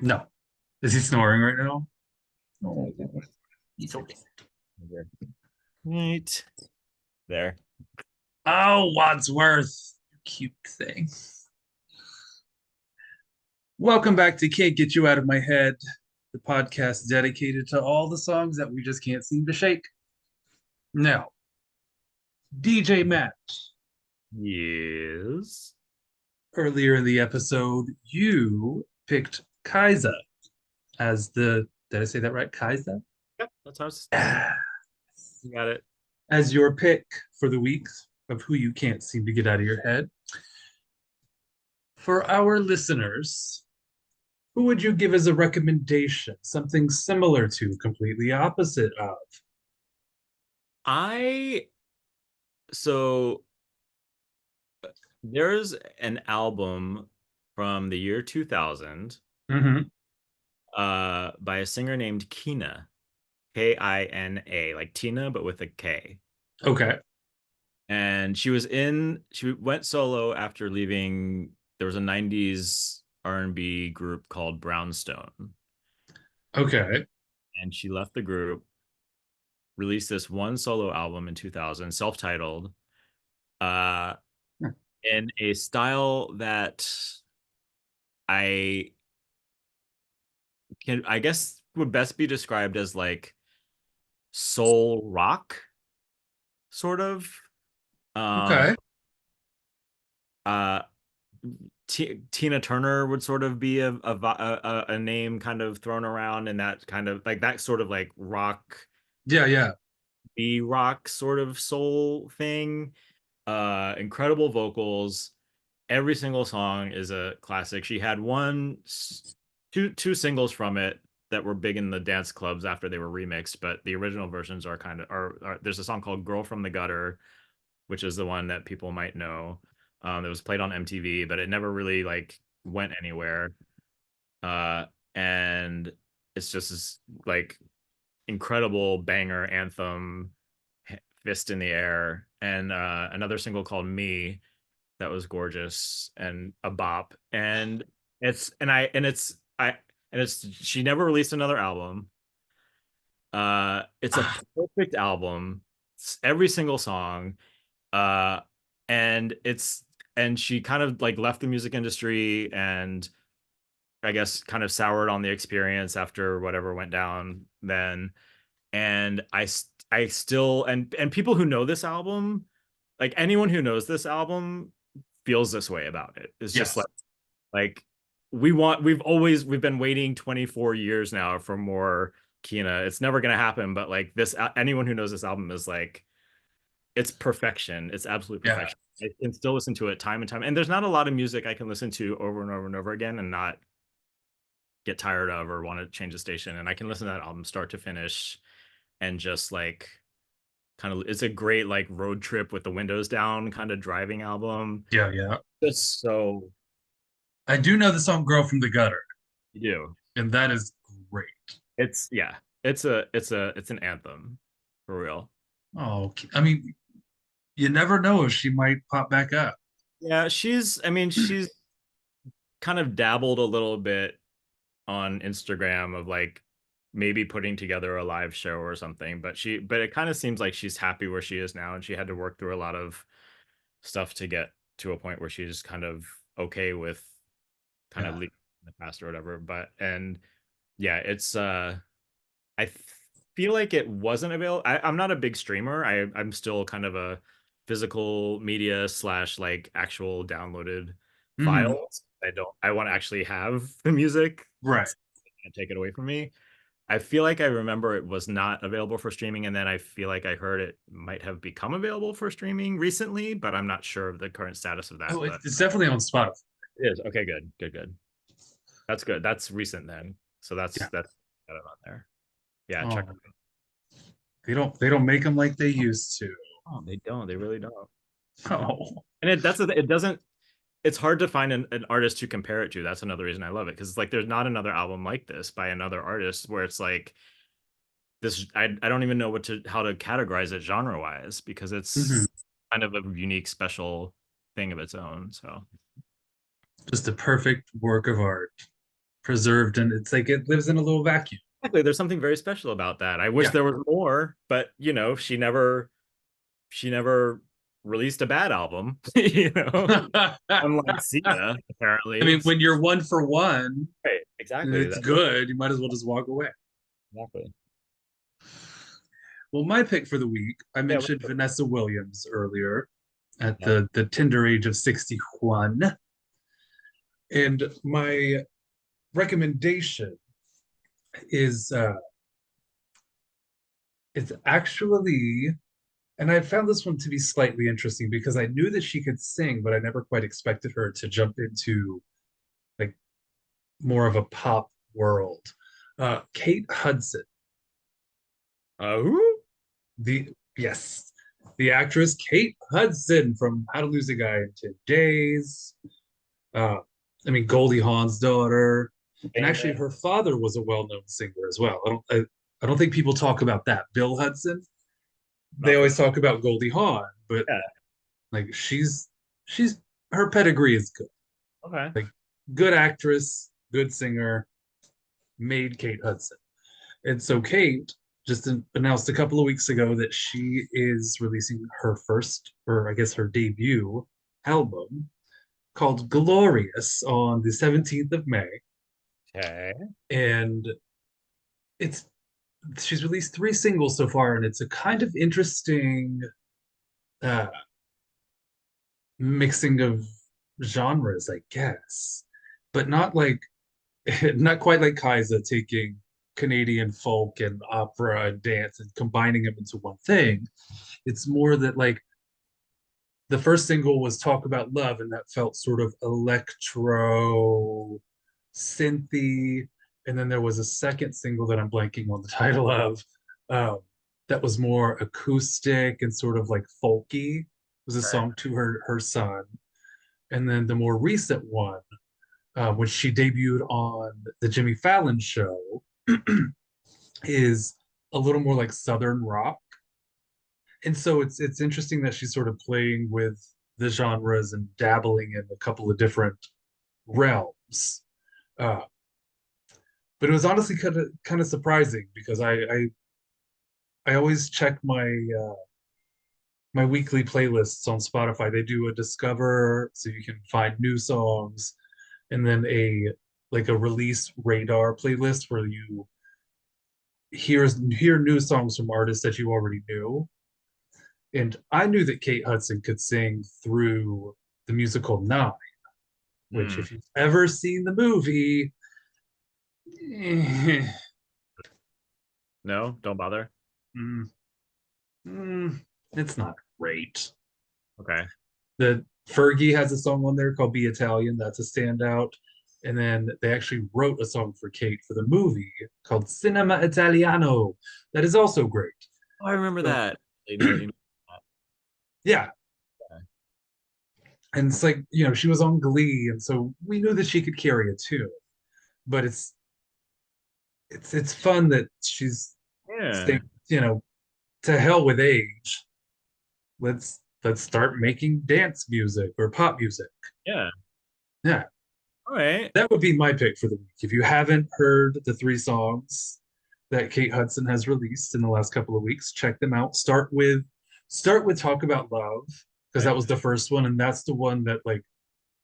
S1: No. Is he snoring right now?
S3: Oh, he's okay.
S2: Right there.
S1: Oh, Wadsworth. Cute thing. Welcome back to Can't Get You Out of My Head, the podcast dedicated to all the songs that we just can't seem to shake. Now, DJ Matt,
S2: Yes.
S1: earlier in the episode, you picked Kiesza as the, did I say that right? Kiesza?
S2: Yep, that's ours.
S1: Ah,
S2: You got it.
S1: as your pick for the week of who you can't seem to get out of your head. For our listeners, who would you give as a recommendation? Something similar to, completely opposite of?
S2: I so there's an album from the year 2000
S1: Mm-hmm.
S2: by a singer named Kina. Kina, like Tina but with a K.
S1: Okay.
S2: And she went solo after leaving. There was a 90s R&B group called Brownstone,
S1: Okay.
S2: and she left the group, released this one solo album in 2000, self-titled, uh in a style that I I guess would best be described as like soul rock, sort of. Um,
S1: Okay.
S2: uh, Tina Turner would sort of be a name kind of thrown around in that kind of like that sort of like rock,
S1: Yeah, yeah.
S2: B rock sort of soul thing. Incredible vocals. Every single song is a classic. She had two singles from it that were big in the dance clubs after they were remixed, but the original versions are there's a song called Girl from the Gutter, which is the one that people might know. That was played on MTV, but it never really like went anywhere. And it's just this like incredible banger anthem, fist in the air, and another single called Me that was gorgeous and a bop. And it's she never released another album. It's a perfect album. It's every single song. Uh, and she kind of like left the music industry, and I guess kind of soured on the experience after whatever went down then. And I still, and people who know this album, like anyone who knows this album feels this way about it. It's just
S1: Yes.
S2: like we've been waiting 24 years now for more Kina. It's never gonna happen, but like this, anyone who knows this album is like, it's perfection. It's absolute
S1: Yeah.
S2: perfection. I can still listen to it time and time. And there's not a lot of music I can listen to over and over and over again and not get tired of or want to change the station. And I can listen to that album start to finish and just like kind of, it's a great like road trip with the windows down kind of driving album.
S1: Yeah, yeah.
S2: It's so,
S1: I do know the song Girl from the Gutter,
S2: you do.
S1: and that is great.
S2: It's yeah. It's an anthem for real.
S1: Oh, I mean, you never know if she might pop back up.
S2: Yeah, she's kind of dabbled a little bit on Instagram of like maybe putting together a live show or something, but it kind of seems like she's happy where she is now, and she had to work through a lot of stuff to get to a point where she's kind of okay with kind of
S1: Yeah.
S2: leaving in the past or whatever. But and yeah, it's I feel like it wasn't available. I'm not a big streamer. I'm still kind of a physical media slash like actual downloaded
S1: Hmm.
S2: files. I want to actually have the music.
S1: Right.
S2: Can't take it away from me. I feel like I remember it was not available for streaming, and then I feel like I heard it might have become available for streaming recently, but I'm not sure of the current status of that.
S1: Oh,
S2: But
S1: it's definitely on Spotify.
S2: it is. Okay, good. That's good. That's recent then. So
S1: Yeah.
S2: that's got it on there. Yeah,
S1: Oh,
S2: check.
S1: they don't make them like they used to.
S2: Oh, they don't. They really don't.
S1: Oh.
S2: And it doesn't. It's hard to find an artist to compare it to. That's another reason I love it, because it's like there's not another album like this by another artist where it's like this. I don't even know how to categorize it genre wise, because
S1: Mhm.
S2: it's kind of a unique, special thing of its own. So
S1: Just a perfect work of art. preserved, and it's like it lives in a little vacuum.
S2: Exactly. There's something very special about that. I wish
S1: Yeah.
S2: there was more, but you know, she never released a bad album, you know, unlike Sia,
S1: I mean,
S2: apparently.
S1: when you're one for one
S2: Right,
S1: and
S2: exactly.
S1: it's good, you might as well just walk away.
S2: Exactly.
S1: Well, my pick for the week, I
S2: Yeah,
S1: mentioned Vanessa Williams earlier at
S2: yeah.
S1: the tender age of 61. And my recommendation is it's actually, and I found this one to be slightly interesting because I knew that she could sing, but I never quite expected her to jump into like more of a pop world. Kate Hudson,
S2: Who?
S1: the yes, the actress Kate Hudson from How to Lose a Guy in 10 Days. Uh, I mean Goldie Hawn's daughter, and actually her father was a well-known singer as well. I don't think people talk about that. Bill Hudson. They
S2: Not
S1: always
S2: familiar.
S1: talk about Goldie Hawn, but
S2: Yeah.
S1: like she's her pedigree is good.
S2: Okay.
S1: Like good actress, good singer, made Kate Hudson. And so Kate just announced a couple of weeks ago that she is releasing her first, or I guess her debut album called Glorious on the 17th of May.
S2: Okay.
S1: And it's she's released 3 singles so far, and it's a kind of interesting uh mixing of genres, I guess. But not like not quite like Kiesza taking Canadian folk and opera and dance and combining them into one thing. It's more that like the first single was Talk About Love, and that felt sort of electro synthy. And then there was a second single that I'm blanking on the title of, um, that was more acoustic and sort of like folky. It was a
S2: Right.
S1: song to her son. And then the more recent one, which she debuted on the Jimmy Fallon show, is a little more like Southern rock. And so it's interesting that she's sort of playing with the genres and dabbling in a couple of different realms. Uh, but it was honestly kind of surprising because I always check my weekly playlists on Spotify. They do a discover so you can find new songs, and then a like a release radar playlist where you hear new songs from artists that you already knew. And I knew that Kate Hudson could sing through the musical Nine, which,
S2: Hmm.
S1: if you've ever seen the movie, eh,
S2: No, don't bother.
S1: mm, mm, it's not great.
S2: Okay.
S1: The Fergie has a song on there called "Be Italian." That's a standout. And then they actually wrote a song for Kate for the movie called Cinema Italiano. That is also great.
S2: Oh, I remember
S1: So,
S2: that. Now that you know
S1: yeah.
S2: that.
S1: And it's like, she was on Glee, and so we knew that she could carry a tune. But it's fun that she's
S2: Yeah.
S1: saying, to hell with age. Let's start making dance music or pop music.
S2: Yeah.
S1: Yeah.
S2: All right.
S1: That would be my pick for the week. If you haven't heard the 3 songs that Kate Hudson has released in the last couple of weeks, check them out. Start with Talk About Love, because
S2: Okay.
S1: that was the first one, and that's the one that like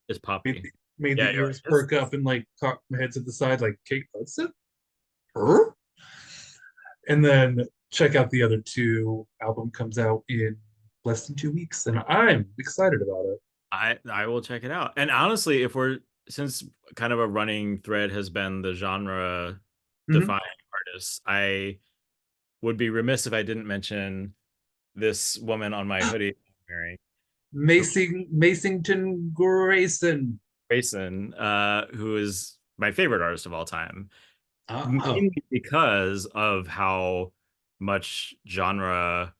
S2: It's
S1: made
S2: poppy.
S1: the, made
S2: Yeah,
S1: the
S2: you're right.
S1: ears perk up and like cock my head to the side, like Kate Hudson? Her? And then check out the other two. Album comes out in less than 2 weeks, and I'm excited about it.
S2: I will check it out. And honestly, if we're since kind of a running thread has been the genre
S1: Mhm.
S2: defying artists, I would be remiss if I didn't mention this woman on my hoodie I'm wearing.
S1: Masington Grayson.
S2: Grayson, who is my favorite artist of all time,
S1: Oh.
S2: mainly because of how much genre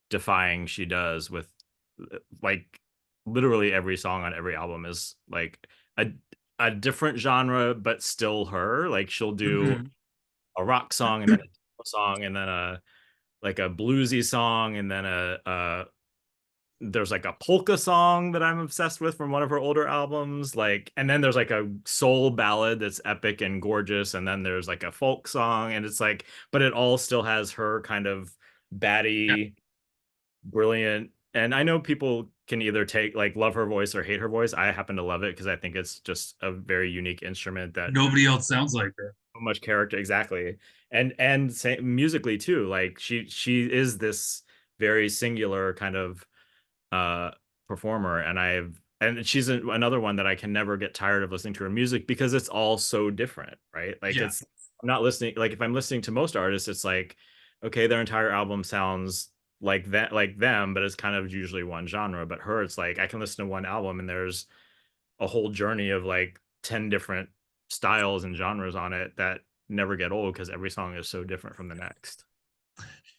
S2: defying she does with like literally every song on every album is like a different genre, but still her. Like she'll do
S1: Mhm.
S2: a rock song and then a disco song and then a like a bluesy song and then a there's like a polka song that I'm obsessed with from one of her older albums, like, and then there's like a soul ballad that's epic and gorgeous, and then there's like a folk song, and it's like, but it all still has her kind of
S1: Yeah.
S2: batty, brilliant. And I know people can either take like love her voice or hate her voice. I happen to love it because I think it's just a very unique instrument that
S1: Nobody else sounds like her.
S2: so much character, exactly. And musically too, like she is this very singular kind of uh performer, and she's another one that I can never get tired of listening to her music because it's all so different, right? Like
S1: Yeah.
S2: it's I'm not listening, like if I'm listening to most artists, it's like, okay, their entire album sounds like that, like them, but it's kind of usually one genre. But her, it's like I can listen to one album and there's a whole journey of like 10 different styles and genres on it that never get old because every song is so different from the next.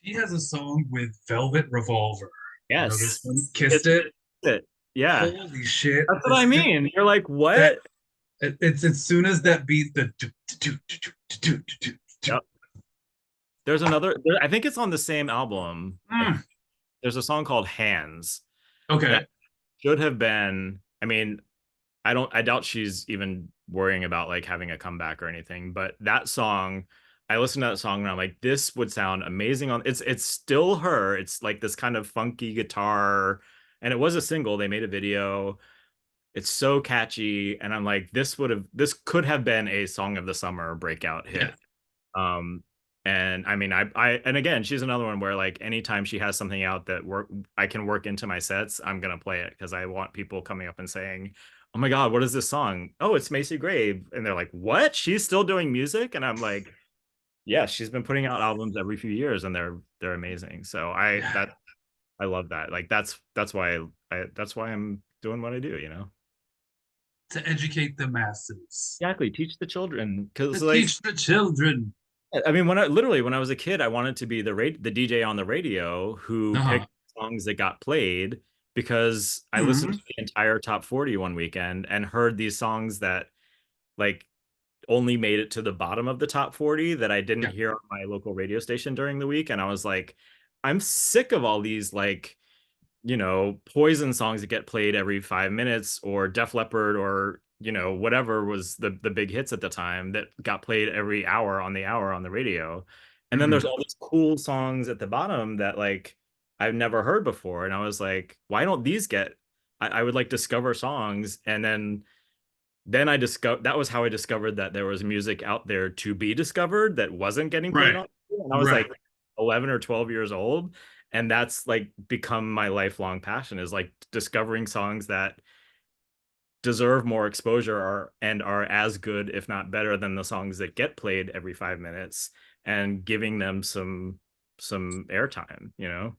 S1: She has a song with Velvet Revolver. You know this
S2: Yes.
S1: one? Kissed It.
S2: It. Yeah.
S1: Holy shit.
S2: That's what I mean. You're like, what?
S1: That, it's as soon as that beat, the
S2: Yep. There's another, I think it's on the same album. There's a song called Hands.
S1: Okay.
S2: That should have been, I mean, I doubt she's even worrying about like having a comeback or anything, but that song, I listened to that song and I'm like, this would sound amazing on it's still her. It's like this kind of funky guitar, and it was a single. They made a video. It's so catchy, and I'm like, this could have been a song of the summer breakout hit.
S1: Yeah.
S2: And I mean, and again, she's another one where like anytime she has something out that I can work into my sets, I'm gonna play it because I want people coming up and saying, "Oh my God, what is this song? Oh, it's Macy Gray," and they're like, "What? She's still doing music?" And I'm like, "Yeah, she's been putting out albums every few years, and they're amazing." So I love that. Like that's why I'm doing what I do. You know,
S1: To educate the masses.
S2: exactly. Teach the children, because
S1: To
S2: like
S1: teach the children.
S2: I mean, when I was a kid, I wanted to be the DJ on the radio who picked songs that got played, because I listened to the entire top 40 one weekend and heard these songs that like only made it to the bottom of the top 40 that I didn't hear on my local radio station during the week. And I was like, I'm sick of all these like, you know, Poison songs that get played every 5 minutes, or Def Leppard, or you know, whatever was the big hits at the time that got played every hour on the radio. And then there's all these cool songs at the bottom that like I've never heard before. And I was like, why don't these get, I would like discover songs. And then I discovered, that was how I discovered that there was music out there to be discovered that wasn't getting played on. And I was like 11 or 12 years old. And that's like become my lifelong passion, is like discovering songs that deserve more exposure and are as good, if not better, than the songs that get played every 5 minutes, and giving them some airtime, you know?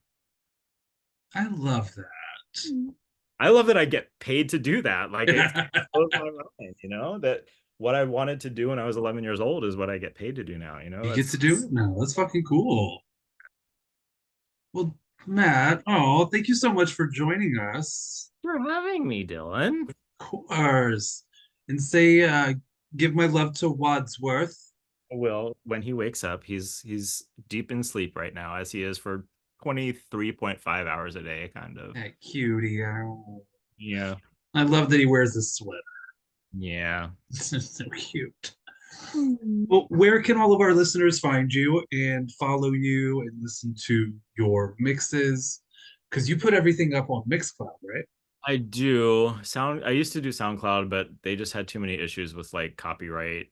S1: I love that.
S2: I love that I get paid to do that. Like it blows my mind, you know, that what I wanted to do when I was 11 years old is what I get paid to do now, you know?
S1: You get to do it now. That's fucking cool. Well, Matt, oh, thank you so much for joining us.
S2: For having me, Dylan.
S1: Of course. And say, give my love to Wadsworth.
S2: Will, when he wakes up, he's deep in sleep right now, as he is for 23.5 hours a day, kind of.
S1: That cutie. Oh.
S2: Yeah.
S1: I love that he wears a sweater.
S2: Yeah.
S1: It's just so cute. Well, where can all of our listeners find you and follow you and listen to your mixes? Because you put everything up on Mixcloud, right?
S2: I do. I used to do SoundCloud, but they just had too many issues with like copyright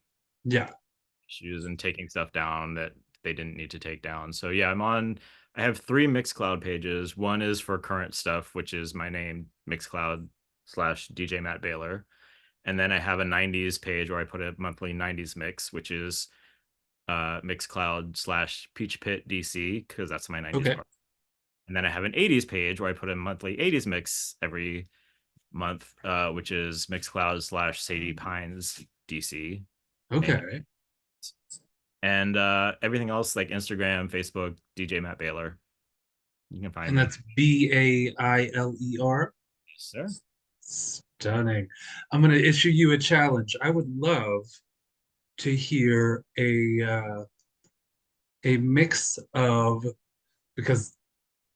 S2: issues and taking stuff down that they didn't need to take down. So yeah, I have 3 Mixcloud pages. One is for current stuff, which is my name, Mixcloud/DJ Matt Baylor. And then I have a 90s page where I put a monthly 90s mix, which is Mixcloud/Peach Pit DC, because that's my 90s part. And then I have an 80s page where I put a monthly 80s mix every month, which is Mixcloud/Sadie Pines DC.
S1: Okay.
S2: And everything else like Instagram, Facebook, DJ Matt Baylor. You can find
S1: and
S2: me.
S1: That's BAILER.
S2: Yes, sir.
S1: Stunning. I'm going to issue you a challenge. I would love to hear a mix of, because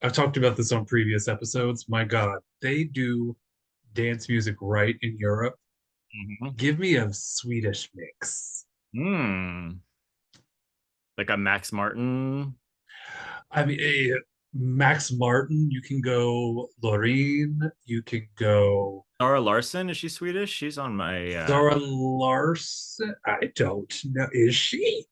S1: I've talked about this on previous episodes. My God, they do dance music right in Europe.
S2: Mhm.
S1: Give me a Swedish mix.
S2: Hmm. Like a Max Martin.
S1: I mean, Max Martin, you can go Loreen, you can go
S2: Zara Larson, is she Swedish? She's on my
S1: Zara Larson. I don't know. Is she?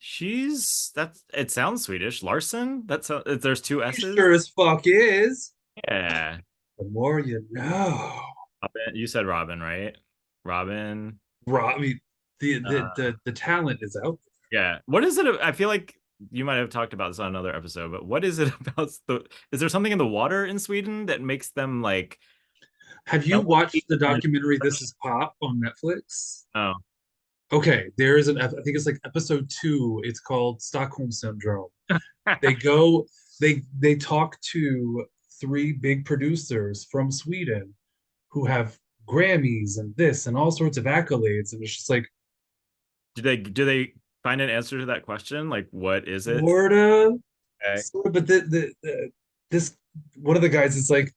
S2: she's that's it sounds Swedish. Larson? There's two
S1: She
S2: S's.
S1: sure as fuck is.
S2: Yeah.
S1: The more you know.
S2: Robin, you said Robin, right? Robin.
S1: Robbie,
S2: Uh,
S1: the talent is out
S2: yeah. What is it? I feel like you might have talked about this on another episode, but what is it about is there something in the water in Sweden that makes them like
S1: there. Have you watched the documentary This Is Pop on Netflix?
S2: Oh.
S1: Okay, there is I think it's like episode 2. It's called Stockholm Syndrome. They go, they talk to 3 big producers from Sweden who have Grammys and this and all sorts of accolades, and it's just like
S2: Do they find an answer to that question? Like what is it?
S1: Florida,
S2: Okay.
S1: sort of, but this one of the guys is like,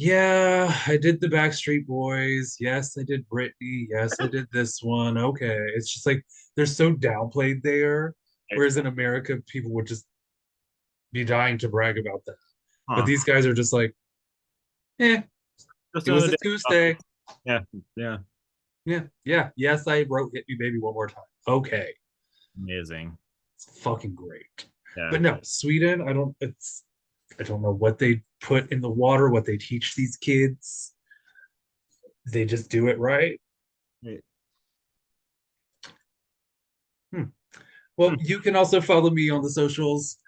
S1: yeah, I did the Backstreet Boys. Yes, I did Britney. Yes, I did this one. Okay. It's just like they're so downplayed there. Whereas in America, people would just be dying to brag about that. But
S2: Huh.
S1: these guys are just like, eh,
S2: Just
S1: it was
S2: another
S1: a
S2: day.
S1: Tuesday.
S2: Yeah. Yeah.
S1: Yeah, yeah. Yes, I wrote Hit Me Baby one more time. Okay.
S2: Amazing.
S1: It's fucking great.
S2: Yeah.
S1: But no, Sweden, I don't know what they put in the water, what they teach these kids. They just do it right.
S2: Right.
S1: Hmm. Well,
S2: Hmm.
S1: you can also follow me on the socials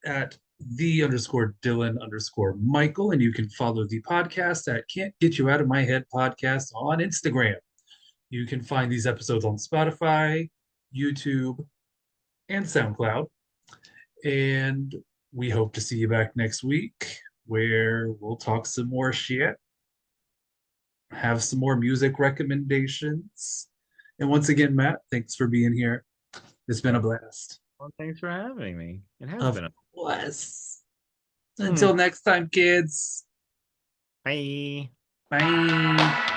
S1: at the_Dylan_Michael, and you can follow the podcast at Can't Get You Out of My Head podcast on Instagram. You can find these episodes on Spotify, YouTube, and SoundCloud. And we hope to see you back next week where we'll talk some more shit, have some more music recommendations. And once again, Matt, thanks for being here. It's been a blast.
S2: Well, thanks for having me. It has
S1: Of
S2: been a
S1: course.
S2: Hmm.
S1: Until next time, kids.
S2: Bye.
S1: Bye.